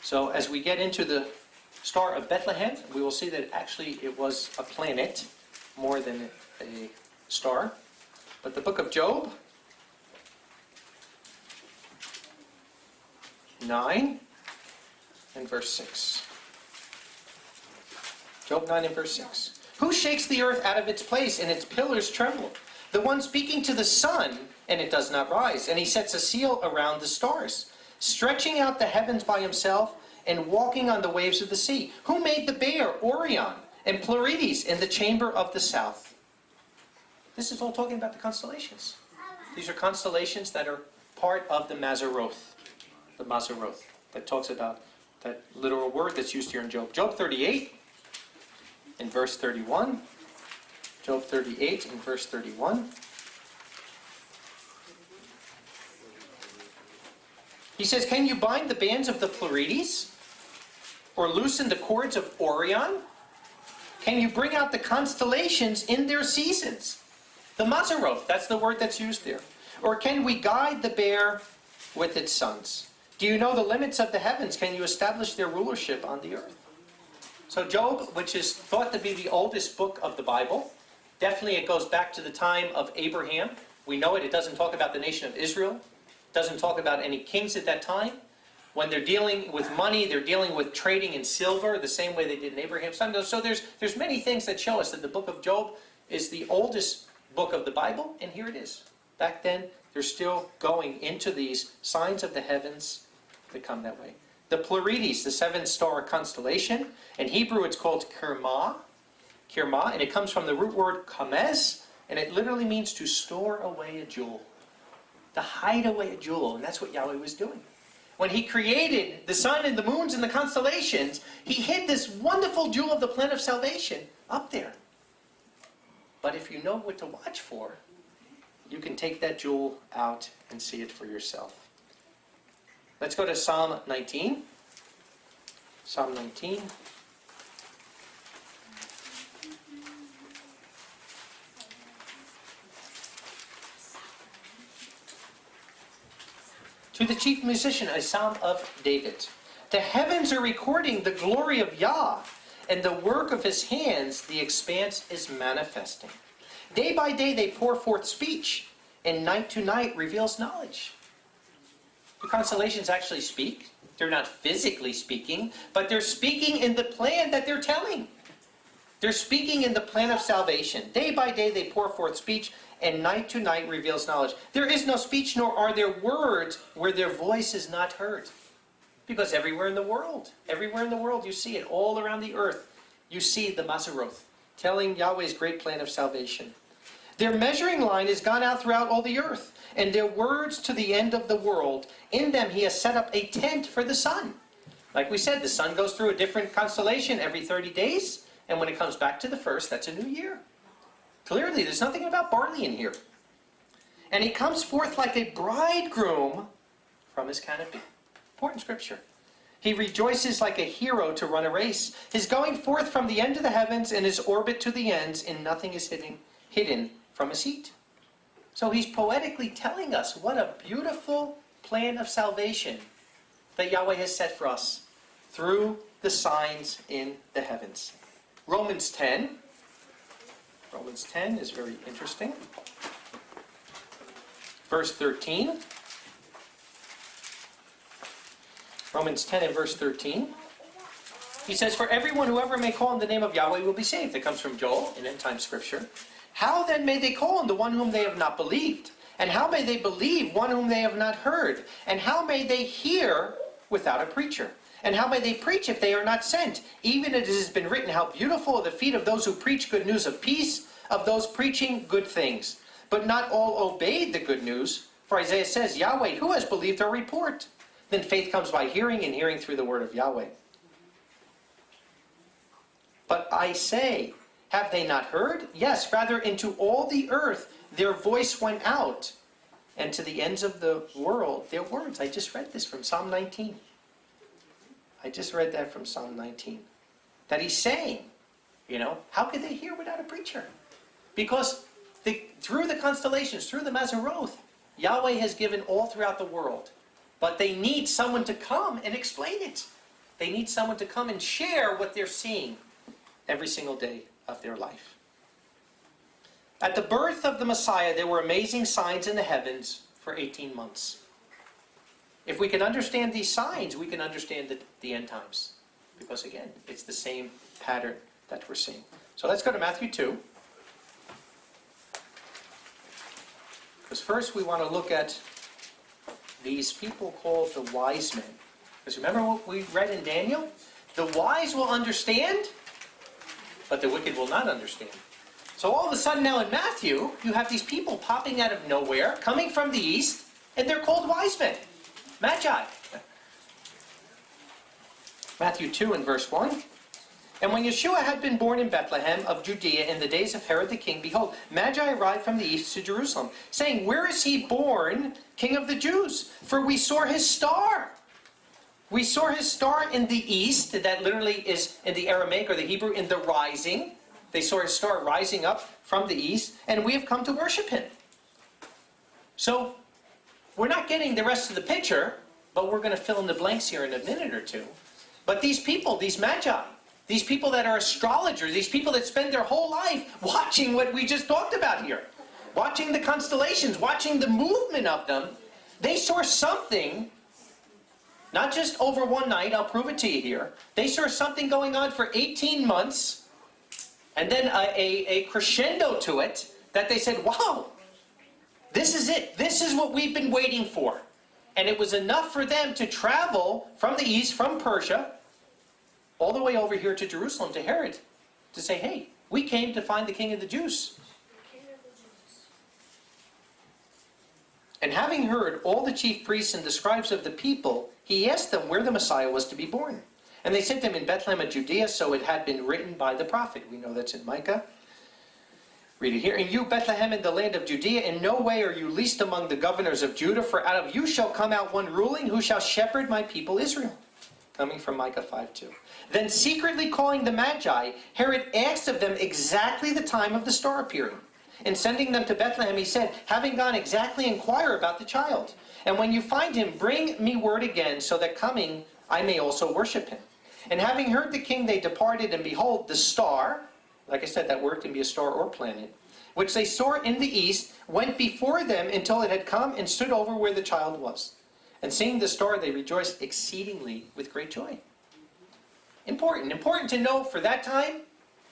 So as we get into the Star of Bethlehem, we will see that actually it was a planet more than a star. But the book of Job, 9 and verse 6. Job 9 and verse 6. Who shakes the earth out of its place, and its pillars tremble? The one speaking to the sun, and it does not rise. And he sets a seal around the stars, stretching out the heavens by himself, and walking on the waves of the sea. Who made the bear, Orion, and Pleiades in the chamber of the south? This is all talking about the constellations. These are constellations that are part of the Mazeroth. The Mazeroth. That talks about that literal word that's used here in Job. Job 38 in verse 31. Job 38 in verse 31. He says, Can you bind the bands of the Pleiades? Or loosen the cords of Orion? Can you bring out the constellations in their seasons? The Mazeroth, that's the word that's used there. Or can we guide the bear with its sons? Do you know the limits of the heavens? Can you establish their rulership on the earth? So Job, which is thought to be the oldest book of the Bible, definitely it goes back to the time of Abraham. We know it. It doesn't talk about the nation of Israel. Doesn't talk about any kings at that time. When they're dealing with money, they're dealing with trading in silver, the same way they did in Abraham's time. So there's many things that show us that the book of Job is the oldest book of the Bible, and here it is. Back then, they're still going into these signs of the heavens that come that way. The Pleiades, the seven-star constellation. In Hebrew, it's called Kirma, and it comes from the root word kamez, and it literally means to store away a jewel, to hide away a jewel, and that's what Yahweh was doing. When he created the sun and the moons and the constellations, he hid this wonderful jewel of the plan of salvation up there. But if you know what to watch for, you can take that jewel out and see it for yourself. Let's go to Psalm 19. Psalm 19. To the chief musician, a psalm of David. The heavens are recording the glory of Yah, and the work of his hands, the expanse is manifesting. Day by day they pour forth speech, and night to night reveals knowledge. The constellations actually speak. They're not physically speaking, but they're speaking in the plan that they're telling. They're speaking in the plan of salvation. Day by day they pour forth speech, and night to night reveals knowledge. There is no speech, nor are there words where their voice is not heard. Because everywhere in the world you see it, all around the earth, you see the Mazeroth, telling Yahweh's great plan of salvation. Their measuring line has gone out throughout all the earth, and their words to the end of the world. In them he has set up a tent for the sun. Like we said, the sun goes through a different constellation every 30 days, and when it comes back to the first, that's a new year. Clearly, there's nothing about barley in here. And he comes forth like a bridegroom from his canopy. Important scripture. He rejoices like a hero to run a race. His going forth from the end of the heavens and his orbit to the ends, and nothing is hidden from his heat. So he's poetically telling us what a beautiful plan of salvation that Yahweh has set for us through the signs in the heavens. Romans 10 is very interesting. Verse 13. Romans 10 and verse 13. He says, "For everyone who ever may call on the name of Yahweh will be saved." That comes from Joel, in end-time scripture. "How then may they call on the one whom they have not believed? And how may they believe one whom they have not heard? And how may they hear without a preacher? And how may they preach if they are not sent? Even as it has been written, how beautiful are the feet of those who preach good news of peace, of those preaching good things. But not all obeyed the good news. For Isaiah says, Yahweh, who has believed our report? Then faith comes by hearing, and hearing through the word of Yahweh. But I say, have they not heard? Yes, rather into all the earth their voice went out, and to the ends of the world their words." I just read this from Psalm 19. I just read that from Psalm 19. That he's saying, how could they hear without a preacher? Because through the constellations, through the Mazeroth, Yahweh has given all throughout the world. But they need someone to come and explain it. They need someone to come and share what they're seeing every single day of their life. At the birth of the Messiah, there were amazing signs in the heavens for 18 months. If we can understand these signs, we can understand the end times. Because again, it's the same pattern that we're seeing. So let's go to Matthew 2. Because first we want to look at these people called the wise men. Because remember what we read in Daniel? The wise will understand, but the wicked will not understand. So all of a sudden now in Matthew, you have these people popping out of nowhere, coming from the east, and they're called wise men. Magi. Matthew 2 and verse 1. "And when Yahshua had been born in Bethlehem of Judea in the days of Herod the king, behold, Magi arrived from the east to Jerusalem, saying, Where is he born, King of the Jews? For we saw his star. We saw his star in the east." That literally is in the Aramaic or the Hebrew, in the rising. They saw his star rising up from the east, and we have come to worship him. So, we're not getting the rest of the picture, but we're going to fill in the blanks here in a minute or two. But these people, these Magi, these people that are astrologers, these people that spend their whole life watching what we just talked about here, watching the constellations, watching the movement of them, They saw something, not just over one night, I'll prove it to you here. They saw something going on for 18 months, and then a crescendo to it, that they said, wow, this is it. This is what we've been waiting for. And it was enough for them to travel from the east, from Persia, all the way over here to Jerusalem, to Herod, to say, hey, we came to find the King of the Jews. And having heard all the chief priests and the scribes of the people, he asked them where the Messiah was to be born. And they said to him, in Bethlehem of Judea, so it had been written by the prophet. We know that's in Micah. Read it here. And you, Bethlehem, in the land of Judea, in no way are you least among the governors of Judah, for out of you shall come out one ruling who shall shepherd my people Israel. Coming from Micah 5:2. Then secretly calling the Magi, Herod asked of them exactly the time of the star appearing. And sending them to Bethlehem, he said, having gone exactly, inquire about the child. And when you find him, bring me word again, so that coming I may also worship him. And having heard the king, they departed, and behold, the star, like I said, that word can be a star or planet, which they saw in the east, went before them until it had come and stood over where the child was. And seeing the star, they rejoiced exceedingly with great joy. Important to know for that time,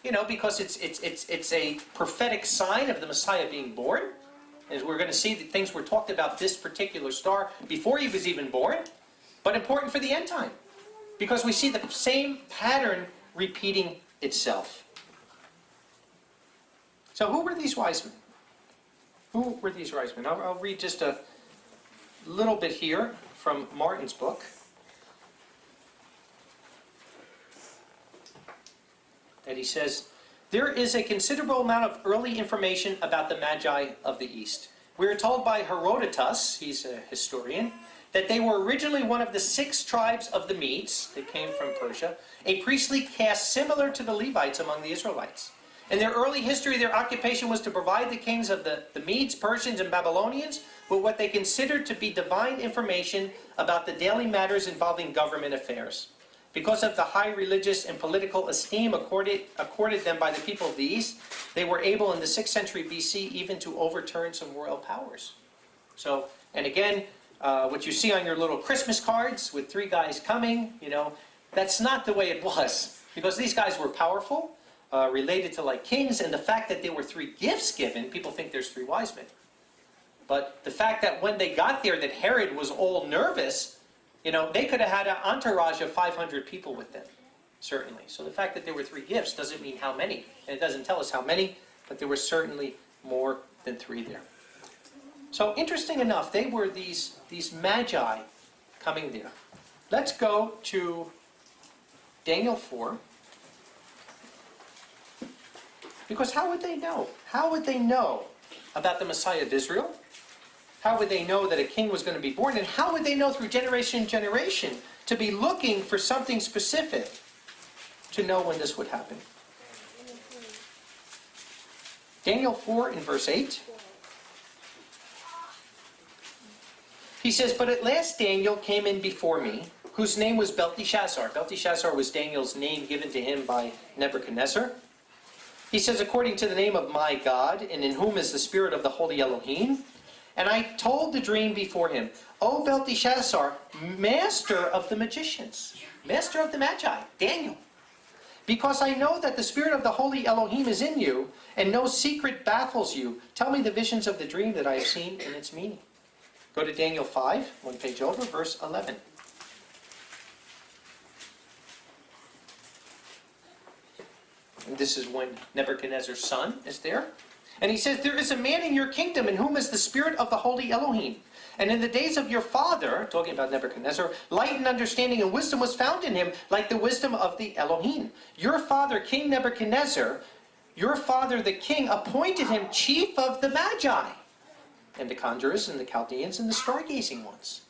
because it's a prophetic sign of the Messiah being born. As we're going to see, that things were talked about this particular star before he was even born, but important for the end time, because we see the same pattern repeating itself. So who were these wise men? Who were these wise men? I'll read just a little bit here from Martin's book. That he says, there is a considerable amount of early information about the Magi of the East. We are told by Herodotus, he's a historian, that they were originally one of the 6 tribes of the Medes, that came from Persia, a priestly caste similar to the Levites among the Israelites. In their early history, their occupation was to provide the kings of the Medes, Persians, and Babylonians with what they considered to be divine information about the daily matters involving government affairs. Because of the high religious and political esteem accorded them by the people of the East, they were able in the 6th century BC even to overturn some royal powers. So, and again, what you see on your little Christmas cards with 3 guys coming, that's not the way it was. Because these guys were powerful, related to like kings, and the fact that there were 3 gifts given, people think there's 3 wise men. But the fact that when they got there that Herod was all nervous, they could have had an entourage of 500 people with them, certainly. So the fact that there were 3 gifts doesn't mean how many. And it doesn't tell us how many, but there were certainly more than 3 there. So interesting enough, they were these Magi coming there. Let's go to Daniel 4. Because how would they know? How would they know about the Messiah of Israel? How would they know that a king was going to be born? And how would they know through generation and generation to be looking for something specific to know when this would happen? Daniel 4 in verse 8. He says, but at last Daniel came in before me, whose name was Belteshazzar. Belteshazzar was Daniel's name given to him by Nebuchadnezzar. He says, according to the name of my God, and in whom is the spirit of the holy Elohim. And I told the dream before him, O Belteshazzar, master of the magicians, master of the Magi, Daniel. Because I know that the spirit of the holy Elohim is in you, and no secret baffles you. Tell me the visions of the dream that I have seen and its meaning. Go to Daniel 5, one page over, verse 11. And this is when Nebuchadnezzar's son is there. And he says, there is a man in your kingdom in whom is the spirit of the holy Elohim. And in the days of your father, talking about Nebuchadnezzar, light and understanding and wisdom was found in him, like the wisdom of the Elohim. Your father, King Nebuchadnezzar, your father the king, appointed him chief of the Magi, and the conjurers, and the Chaldeans, and the stargazing ones.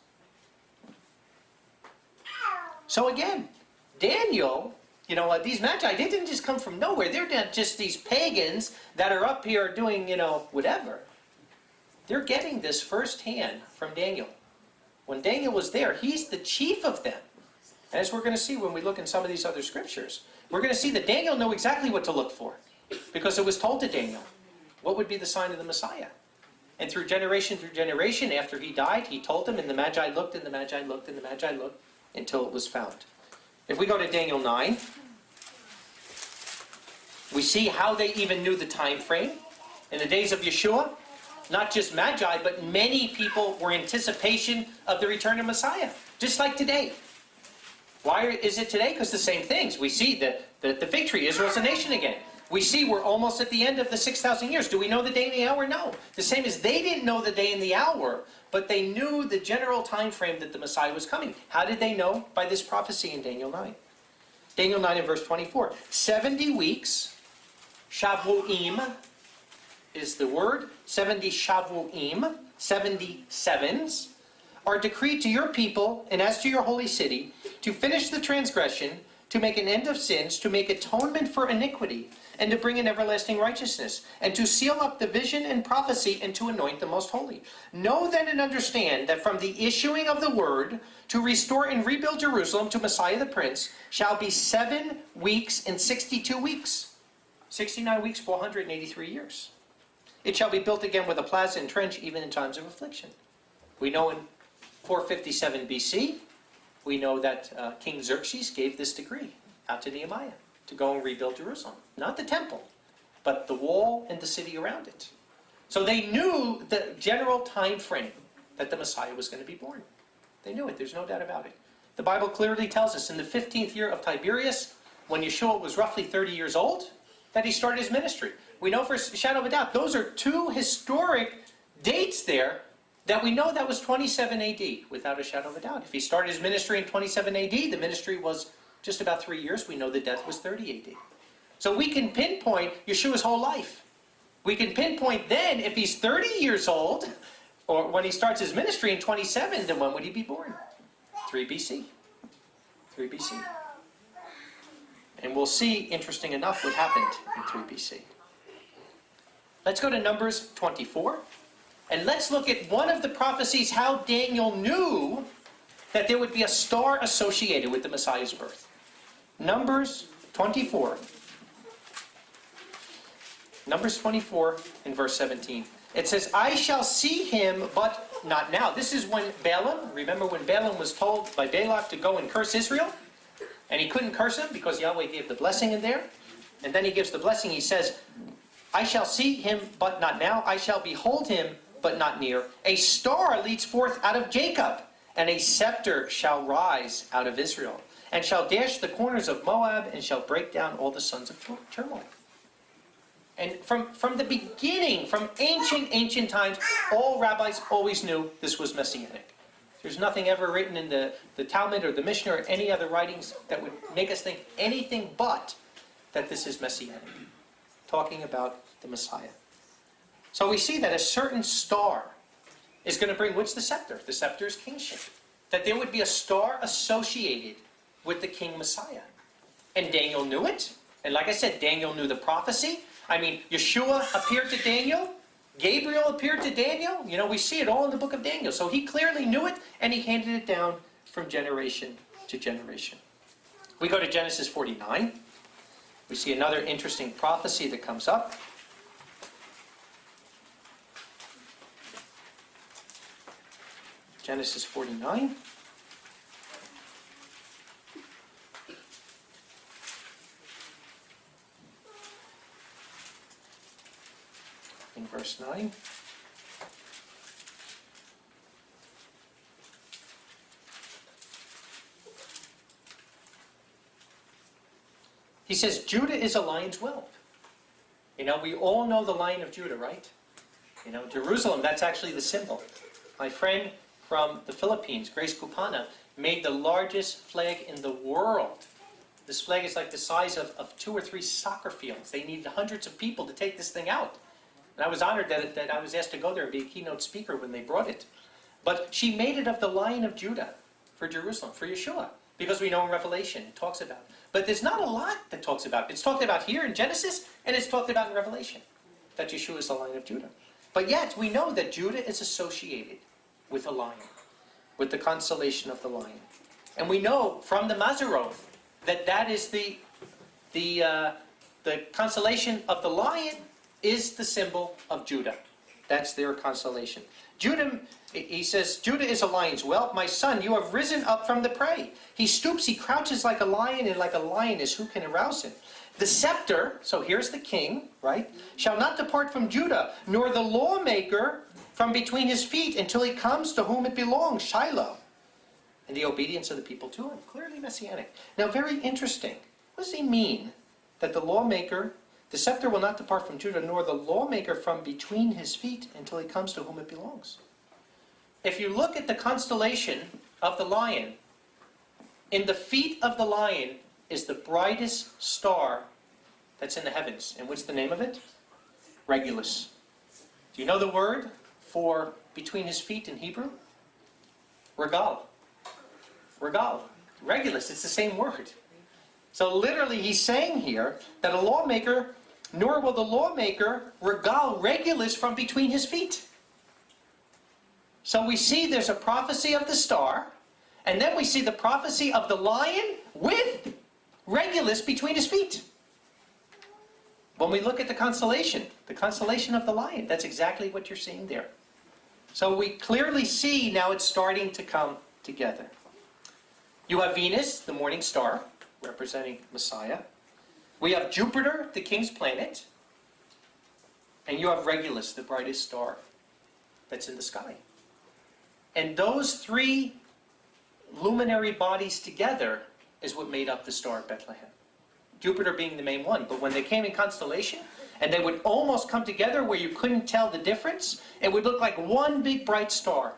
So again, Daniel, these Magi, they didn't just come from nowhere. They're not just these pagans that are up here doing, whatever. They're getting this firsthand from Daniel. When Daniel was there, he's the chief of them. As we're going to see when we look in some of these other scriptures, we're going to see that Daniel knew exactly what to look for, because it was told to Daniel what would be the sign of the Messiah. And through generation, after he died, he told them, and the Magi looked, and the Magi looked, and the Magi looked, until it was found. If we go to Daniel 9, we see how they even knew the time frame. In the days of Yahshua, not just Magi, but many people were in anticipation of the return of Messiah, just like today. Why is it today? Because the same things. We see that the fig tree, Israel's a nation again. We see we're almost at the end of the 6,000 years. Do we know the day and the hour? No. The same as they didn't know the day and the hour, but they knew the general time frame that the Messiah was coming. How did they know? By this prophecy in Daniel 9. Daniel 9 and verse 24. 70 weeks, Shavuim is the word. 70 Shavuim, 70 sevens, are decreed to your people and as to your holy city, to finish the transgression, to make an end of sins, to make atonement for iniquity, and to bring in everlasting righteousness, and to seal up the vision and prophecy, and to anoint the most holy. Know then and understand that from the issuing of the word to restore and rebuild Jerusalem to Messiah the Prince shall be 7 weeks and 62 weeks. 69 weeks, 483 years. It shall be built again with a plaza and trench, even in times of affliction. We know in 457 BC, we know that King Xerxes gave this decree out to Nehemiah to go and rebuild Jerusalem. Not the temple, but the wall and the city around it. So they knew the general time frame that the Messiah was going to be born. They knew it. There's no doubt about it. The Bible clearly tells us in the 15th year of Tiberius, when Yeshua was roughly 30 years old, that he started his ministry. We know for a shadow of a doubt, those are two historic dates there that we know that was 27 AD, without a shadow of a doubt. If he started his ministry in 27 AD, the ministry was just about 3 years. We know the death was 30 AD. So we can pinpoint Yeshua's whole life. We can pinpoint then, if he's 30 years old, or when he starts his ministry in 27, then when would he be born? 3 BC. 3 BC. And we'll see, interesting enough, what happened in 3 BC. Let's go to Numbers 24. And let's look at one of the prophecies, how Daniel knew that there would be a star associated with the Messiah's birth. Numbers 24. Numbers 24 in verse 17. It says, I shall see him, but not now. This is when Balaam, remember when Balaam was told by Balak to go and curse Israel? And he couldn't curse him because Yahweh gave the blessing in there. And then he gives the blessing. He says, I shall see him, but not now. I shall behold him, but not near. A star leads forth out of Jacob, and a scepter shall rise out of Israel, and shall dash the corners of Moab, and shall break down all the sons of turmoil. And from the beginning, from ancient times, all rabbis always knew this was messianic. There's nothing ever written in the Talmud or the Mishnah or any other writings that would make us think anything but that this is messianic. Talking about the Messiah. So we see that a certain star is going to bring, what's the scepter? The scepter is kingship. That there would be a star associated with the King Messiah. And Daniel knew it. And like I said, Daniel knew the prophecy. I mean, Yeshua appeared to Daniel. Gabriel appeared to Daniel. You know, we see it all in the book of Daniel. So he clearly knew it, and he handed it down from generation to generation. We go to Genesis 49. We see another interesting prophecy that comes up. Genesis 49. In verse 9. He says, Judah is a lion's whelp. You know, we all know the Lion of Judah, right? You know, Jerusalem, that's actually the symbol. My friend from the Philippines, Grace Kupana, made the largest flag in the world. This flag is like the size of 2 or 3 soccer fields. They needed hundreds of people to take this thing out. And I was honored that I was asked to go there and be a keynote speaker when they brought it. But she made it of the Lion of Judah for Jerusalem, for Yeshua. Because we know in Revelation it talks about it. But there's not a lot that talks about it. It's talked about here in Genesis, and it's talked about in Revelation. That Yeshua is the Lion of Judah. But yet, we know that Judah is associated with a lion. With the constellation of the lion. And we know from the Mazeroth that that is the constellation of the lion is the symbol of Judah. That's their constellation. Judah, he says, Judah is a lion's whelp. My son, you have risen up from the prey. He stoops, he crouches like a lion, and like a lioness, who can arouse him? The scepter, so here's the king, right, shall not depart from Judah, nor the lawmaker from between his feet, until he comes to whom it belongs, Shiloh. And the obedience of the people to him. Clearly messianic. Now, very interesting. What does he mean that the lawmaker, the scepter will not depart from Judah, nor the lawmaker from between his feet, until he comes to whom it belongs? If you look at the constellation of the lion, in the feet of the lion is the brightest star that's in the heavens. And what's the name of it? Regulus. Do you know the word for between his feet in Hebrew? Regal. Regal. Regulus, it's the same word. So literally he's saying here that a lawmaker, nor will the lawmaker regal Regulus from between his feet. So we see there's a prophecy of the star, and then we see the prophecy of the lion with Regulus between his feet. When we look at the constellation of the lion, that's exactly what you're seeing there. So we clearly see now it's starting to come together. You have Venus, the morning star, representing Messiah. We have Jupiter, the king's planet. And you have Regulus, the brightest star that's in the sky. And those three luminary bodies together is what made up the Star of Bethlehem. Jupiter being the main one. But when they came in constellation, and they would almost come together where you couldn't tell the difference, it would look like one big bright star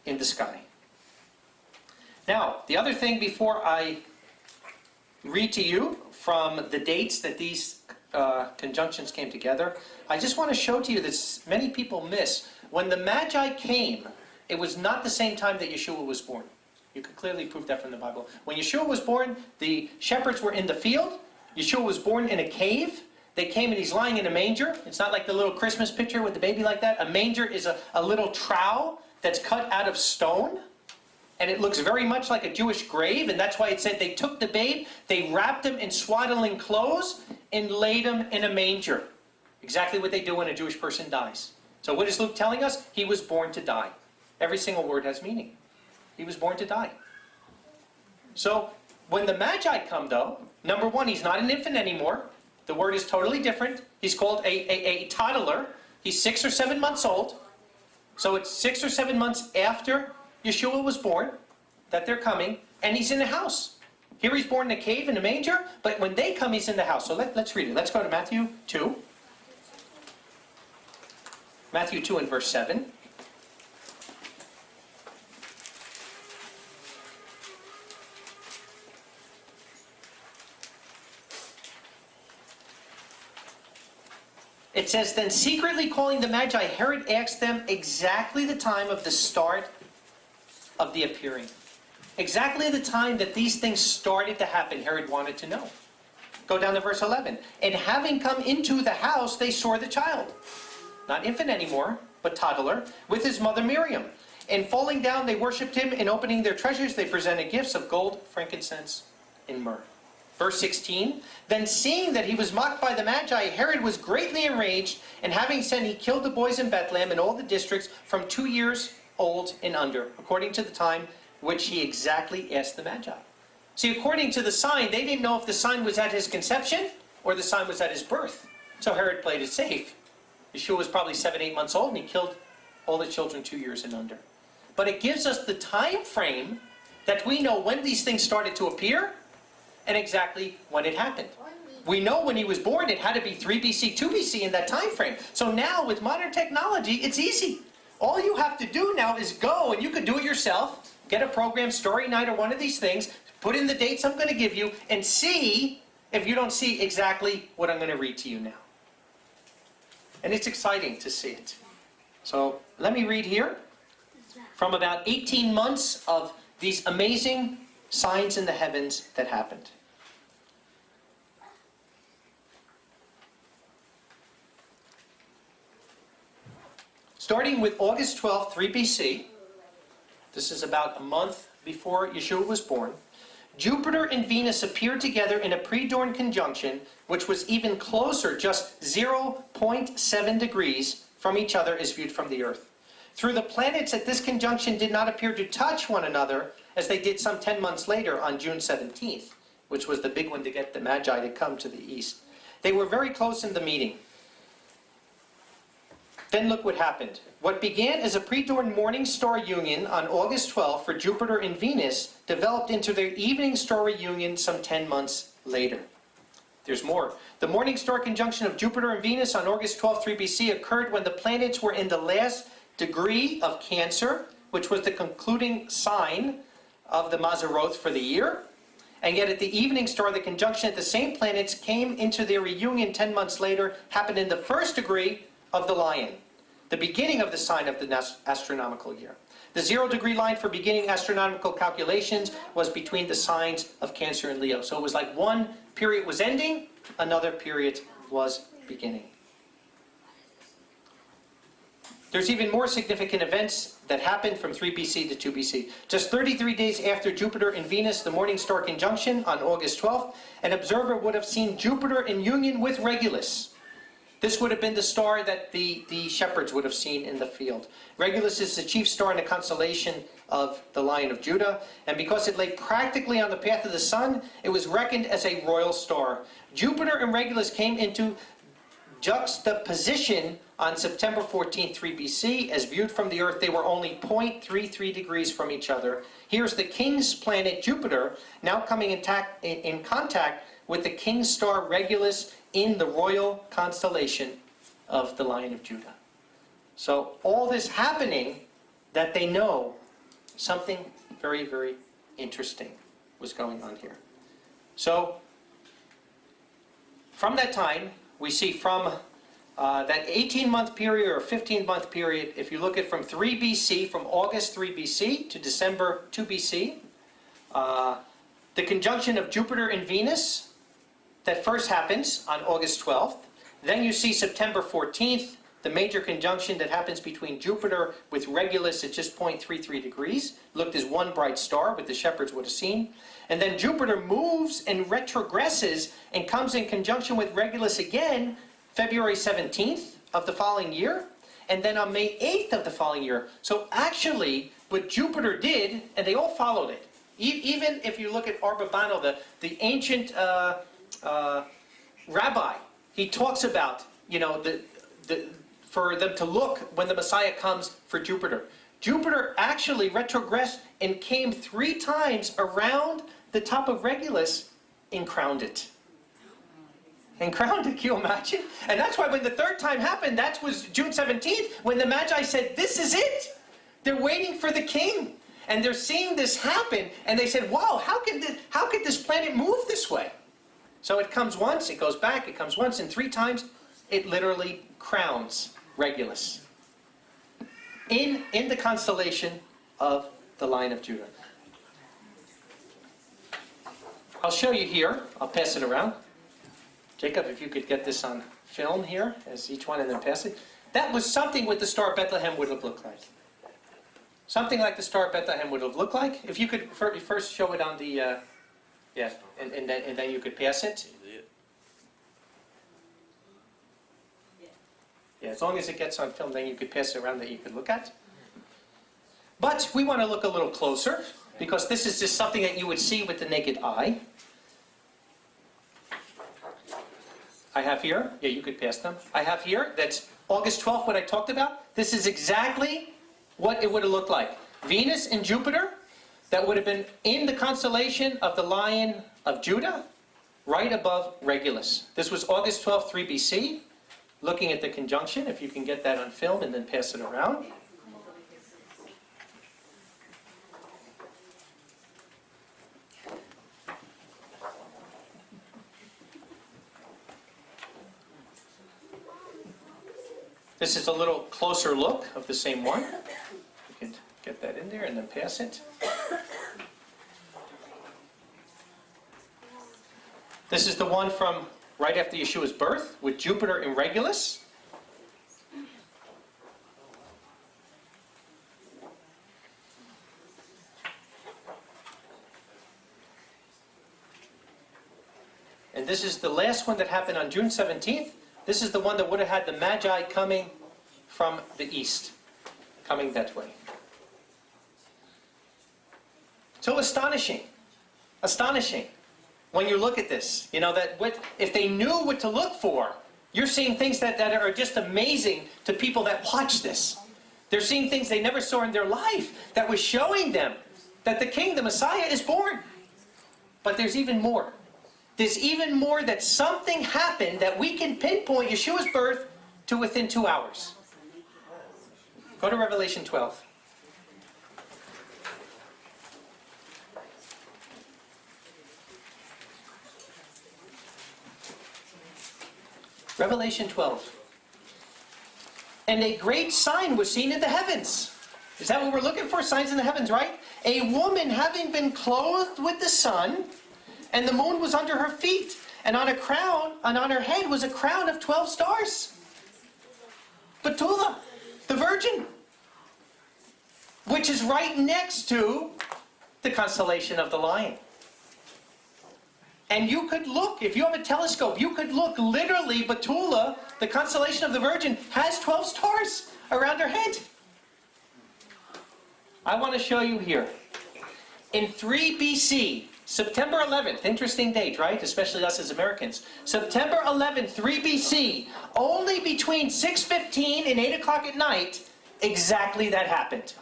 in the sky. Now, the other thing before I read to you from the dates that these conjunctions came together, I just want to show to you that many people miss. When the Magi came, it was not the same time that Yeshua was born. You can clearly prove that from the Bible. When Yeshua was born, the shepherds were in the field. Yeshua was born in a cave. They came and he's lying in a manger. It's not like the little Christmas picture with the baby like that. A manger is a little trowel that's cut out of stone. And it looks very much like a Jewish grave. And that's why it said they took the babe, they wrapped him in swaddling clothes, and laid him in a manger. Exactly what they do when a Jewish person dies. So what is Luke telling us? He was born to die. Every single word has meaning. He was born to die. So when the Magi come, though, number one, he's not an infant anymore. The word is totally different. He's called a toddler. He's 6 or 7 months old. So it's 6 or 7 months after Yeshua was born that they're coming, and he's in the house. Here he's born in a cave in a manger, but when they come, he's in the house. So let's read it. Let's go to Matthew 2. Matthew 2 and verse 7. It says, then secretly calling the Magi, Herod asked them exactly the time of the start of the appearing. Exactly the time that these things started to happen, Herod wanted to know. Go down to verse 11. And having come into the house, they saw the child. Not infant anymore, but toddler, with his mother Miriam. And falling down, they worshipped him, and opening their treasures, they presented gifts of gold, frankincense, and myrrh. Verse 16, then seeing that he was mocked by the Magi, Herod was greatly enraged, and having sent, he killed the boys in Bethlehem and all the districts from 2 years old and under, according to the time which he exactly asked the Magi. See, according to the sign, they didn't know if the sign was at his conception or the sign was at his birth. So Herod played it safe. Yeshua was probably 7, 8 months old, and he killed all the children 2 years and under. But it gives us the time frame that we know when these things started to appear, and exactly when it happened. We know when he was born, it had to be 3 BC, 2 BC in that time frame. So now with modern technology, it's easy. All you have to do now is go, and you could do it yourself, get a program, Story Night or one of these things, put in the dates I'm going to give you, and see if you don't see exactly what I'm going to read to you now. And it's exciting to see it. So let me read here from about 18 months of these amazing signs in the heavens that happened. Starting with August 12th, 3 BC, this is about a month before Yeshua was born, Jupiter and Venus appeared together in a pre-dawn conjunction, which was even closer, just 0.7 degrees from each other is viewed from the earth. Through the planets at this conjunction did not appear to touch one another as they did some 10 months later on June 17th, which was the big one to get the Magi to come to the east. They were very close in the meeting. Then look what happened. What began as a pre-dawn morning star union on August 12th for Jupiter and Venus developed into their evening star reunion some 10 months later. There's more. The morning star conjunction of Jupiter and Venus on August 12th, 3 BC occurred when the planets were in the last degree of Cancer, which was the concluding sign of the Mazeroth for the year. And yet at the evening star, the conjunction at the same planets came into their reunion 10 months later, happened in the first degree of the Lion, the beginning of the sign of the astronomical year. The 0 degree line for beginning astronomical calculations was between the signs of Cancer and Leo. So it was like one period was ending, another period was beginning. There's even more significant events that happened from 3 BC to 2 BC. Just 33 days after Jupiter and Venus, the morning star conjunction on August 12th, an observer would have seen Jupiter in union with Regulus. This would have been the star that the shepherds would have seen in the field. Regulus is the chief star in the constellation of the Lion of Judah, and because it lay practically on the path of the sun, it was reckoned as a royal star. Jupiter and Regulus came into juxtaposition on September 14, 3 BC. As viewed from the Earth, they were only 0.33 degrees from each other. Here's the king's planet Jupiter, now coming in contact with the king's star Regulus in the royal constellation of the Lion of Judah. So all this happening that they know something very, very interesting was going on here. So from that time, we see from that 18-month period or 15-month period, if you look at from 3 BC, from August 3 BC to December 2 BC, the conjunction of Jupiter and Venus, that first happens on August 12th. Then you see September 14th, the major conjunction that happens between Jupiter with Regulus at just 0.33 degrees. Looked as one bright star, what the shepherds would have seen. And then Jupiter moves and retrogresses and comes in conjunction with Regulus again, February 17th of the following year. And then on May 8th of the following year. So actually, what Jupiter did, and they all followed it. Even if you look at Arbabano, the ancient rabbi, he talks about, for them to look when the Messiah comes for Jupiter. Jupiter actually retrogressed and came 3 times around the top of Regulus and crowned it. And crowned it, can you imagine? And that's why when the 3rd time happened, that was June 17th, when the Magi said, this is it. They're waiting for the king. And they're seeing this happen, and they said, wow, how could this planet move this way? So it comes once, it goes back, it comes once, and 3 times, it literally crowns Regulus in the constellation of the Lion of Judah. I'll show you here. I'll pass it around. Jacob, if you could get this on film here, as each one, and then pass it. That was something what the Star of Bethlehem would have looked like. Something like the Star of Bethlehem would have looked like. If you could first show it on the, and then you could pass it. Yeah, as long as it gets on film, then you could pass it around that you could look at. But we want to look a little closer, because this is just something that you would see with the naked eye. I have here, yeah, you could pass them. I have here, that's August 12th, what I talked about. This is exactly what it would have looked like. Venus and Jupiter, that would have been in the constellation of the Lion of Judah, right above Regulus. This was August 12th, 3 BC. Looking at the conjunction, if you can get that on film and then pass it around. This is a little closer look of the same one. You can get that in there and then pass it. This is the one from right after Yeshua's birth with Jupiter and Regulus. And this is the last one that happened on June 17th. This is the one that would have had the Magi coming from the east, coming that way. So astonishing. Astonishing. When you look at this, you know, that if they knew what to look for, you're seeing things that are just amazing to people that watch this. They're seeing things they never saw in their life that was showing them that the King, the Messiah, is born. But there's even more. There's even more, that something happened that we can pinpoint Yeshua's birth to within 2 hours. Go to Revelation 12. Revelation 12. And a great sign was seen in the heavens. Is that what we're looking for? Signs in the heavens, right? A woman having been clothed with the sun, and the moon was under her feet, and on her head was a crown of 12 stars. Betula, the Virgin, which is right next to the constellation of the Lion. And you could look, if you have a telescope, you could look literally. Betula, the constellation of the Virgin, has 12 stars around her head. I want to show you here. In 3 BC, September 11th, interesting date, right? Especially us as Americans. September 11th, 3 BC, only between 6:15 and 8 o'clock at night, exactly that happened.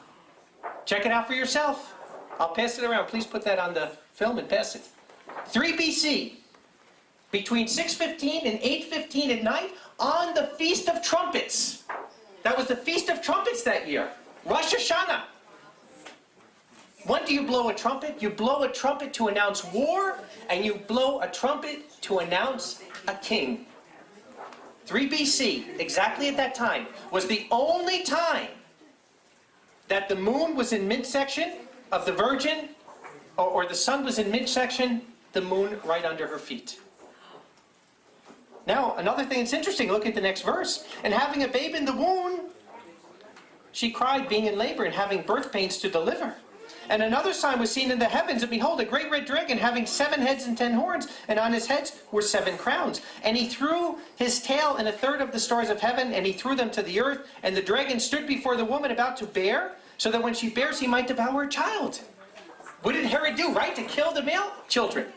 Check it out for yourself. I'll pass it around. Please put that on the film and pass it. 3 BC, between 6:15 and 8:15 at night, on the Feast of Trumpets. That was the Feast of Trumpets that year. Rosh Hashanah. When do you blow a trumpet? You blow a trumpet to announce war, and you blow a trumpet to announce a king. 3 BC, exactly at that time, was the only time that the moon was in midsection of the Virgin, or the sun was in midsection, the moon right under her feet. Now, another thing that's interesting, look at the next verse. And having a babe in the womb, she cried, being in labor and having birth pains to deliver. And another sign was seen in the heavens, and behold, a great red dragon, having 7 heads and 10 horns, and on his heads were 7 crowns. And he threw his tail in a third of the stars of heaven, and he threw them to the earth. And the dragon stood before the woman about to bear, so that when she bears, he might devour a child. What did Herod do, right? To kill the male children.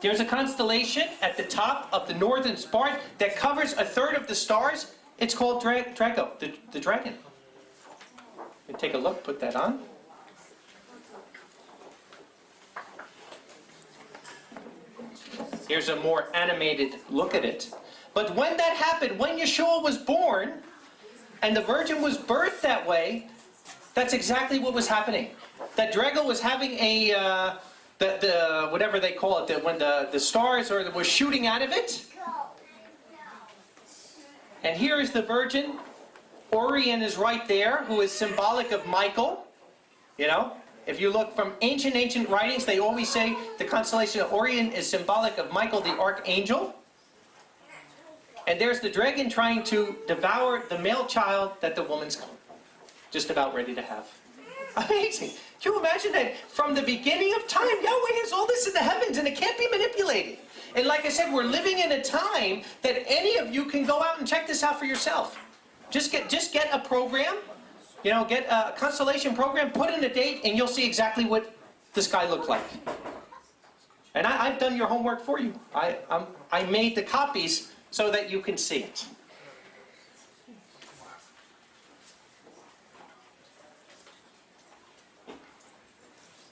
There's a constellation at the top of the northern spot that covers a third of the stars. It's called Drago, the dragon. Let me take a look, put that on. Here's a more animated look at it. But when that happened, when Yeshua was born, and the Virgin was birthed that way, that's exactly what was happening. That Drago was having a, the whatever they call it, when the stars were shooting out of it. And here is the Virgin. Orion is right there, who is symbolic of Michael. You know, if you look from ancient writings, they always say the constellation of Orion is symbolic of Michael the archangel. And there's the dragon trying to devour the male child that the woman's just about ready to have. Amazing. Can you imagine that from the beginning of time, Yahweh has all this in the heavens and it can't be manipulated. And like I said, we're living in a time that any of you can go out and check this out for yourself. Just get a program, you know, get a constellation program, put in a date, and you'll see exactly what the sky looked like. And I've done your homework for you. I made the copies so that you can see it.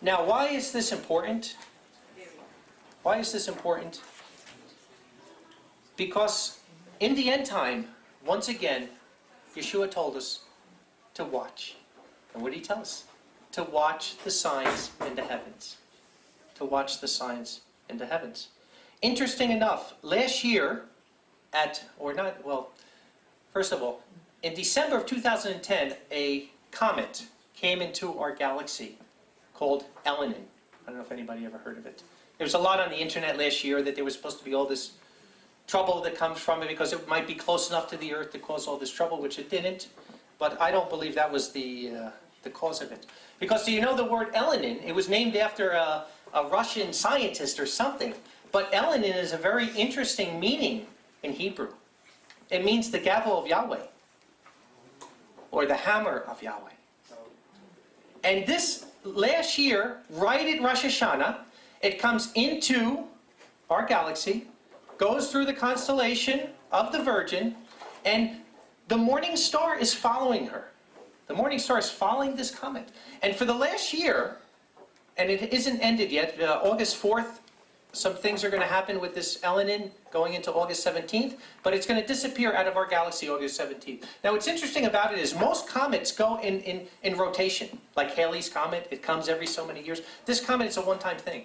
Now, why is this important? Why is this important? Because in the end time, once again, Yeshua told us to watch. And what did he tell us? To watch the signs in the heavens. To watch the signs in the heavens. Interesting enough, last year, first of all, in December of 2010, a comet came into our galaxy called Elenin. I don't know if anybody ever heard of it. There was a lot on the internet last year that there was supposed to be all this trouble that comes from it because it might be close enough to the Earth to cause all this trouble, which it didn't. But I don't believe that was the cause of it. Because do you know the word Elenin? It was named after a Russian scientist or something. But Elenin is a very interesting meaning in Hebrew. It means the gavel of Yahweh. or the hammer of Yahweh. And this last year, right at Rosh Hashanah, it comes into our galaxy, goes through the constellation of the Virgin, and the morning star is following her. The morning star is following this comet. And for the last year, and it isn't ended yet, August 4th, some things are going to happen with this Elenin going into August 17th, but it's going to disappear out of our galaxy August 17th. Now what's interesting about it is most comets go in rotation, like Halley's Comet. It comes every so many years. This comet is a one-time thing.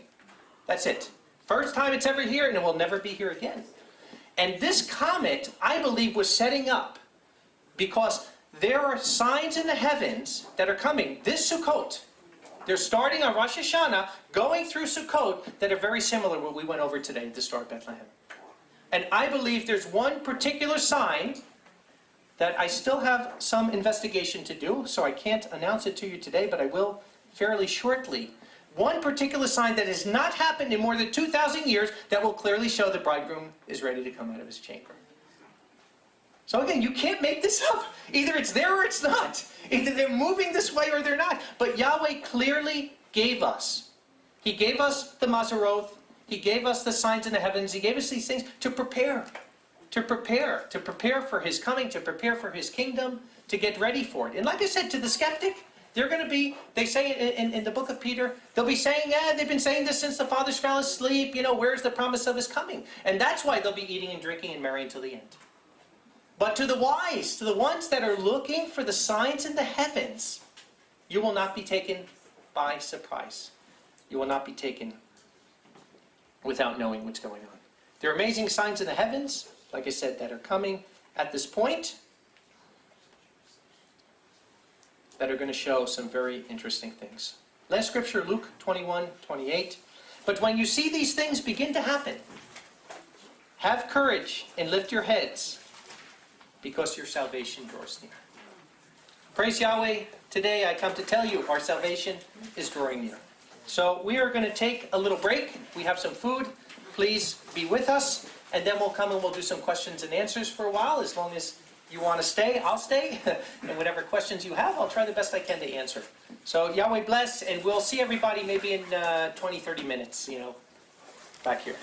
That's it. First time it's ever here, and it will never be here again. And this comet, I believe, was setting up because there are signs in the heavens that are coming this Sukkot. They're starting on Rosh Hashanah, going through Sukkot, that are very similar to what we went over today, the Star of Bethlehem. And I believe there's one particular sign that I still have some investigation to do, so I can't announce it to you today, but I will fairly shortly. One particular sign that has not happened in more than 2,000 years that will clearly show the bridegroom is ready to come out of his chamber. So again, you can't make this up. Either it's there or it's not. Either they're moving this way or they're not. But Yahweh clearly gave us. He gave us the Mazeroth. He gave us the signs in the heavens. He gave us these things to prepare. To prepare. To prepare for His coming. To prepare for His kingdom. To get ready for it. And like I said, to the skeptic, they're going to be, they say in the book of Peter, they'll be saying, yeah, they've been saying this since the fathers fell asleep. You know, where's the promise of His coming? And that's why they'll be eating and drinking and merry until the end. But to the wise, to the ones that are looking for the signs in the heavens, you will not be taken by surprise. You will not be taken without knowing what's going on. There are amazing signs in the heavens, like I said, that are coming at this point, that are going to show some very interesting things. Last scripture, Luke 21:28. But when you see these things begin to happen, have courage and lift your heads, because your salvation draws near. Praise Yahweh. Today I come to tell you our salvation is drawing near. So we are going to take a little break. We have some food. Please be with us. And then we'll come and we'll do some questions and answers for a while. As long as you want to stay, I'll stay. And whatever questions you have, I'll try the best I can to answer. So Yahweh bless. And we'll see everybody maybe in 20, 30 minutes, back here.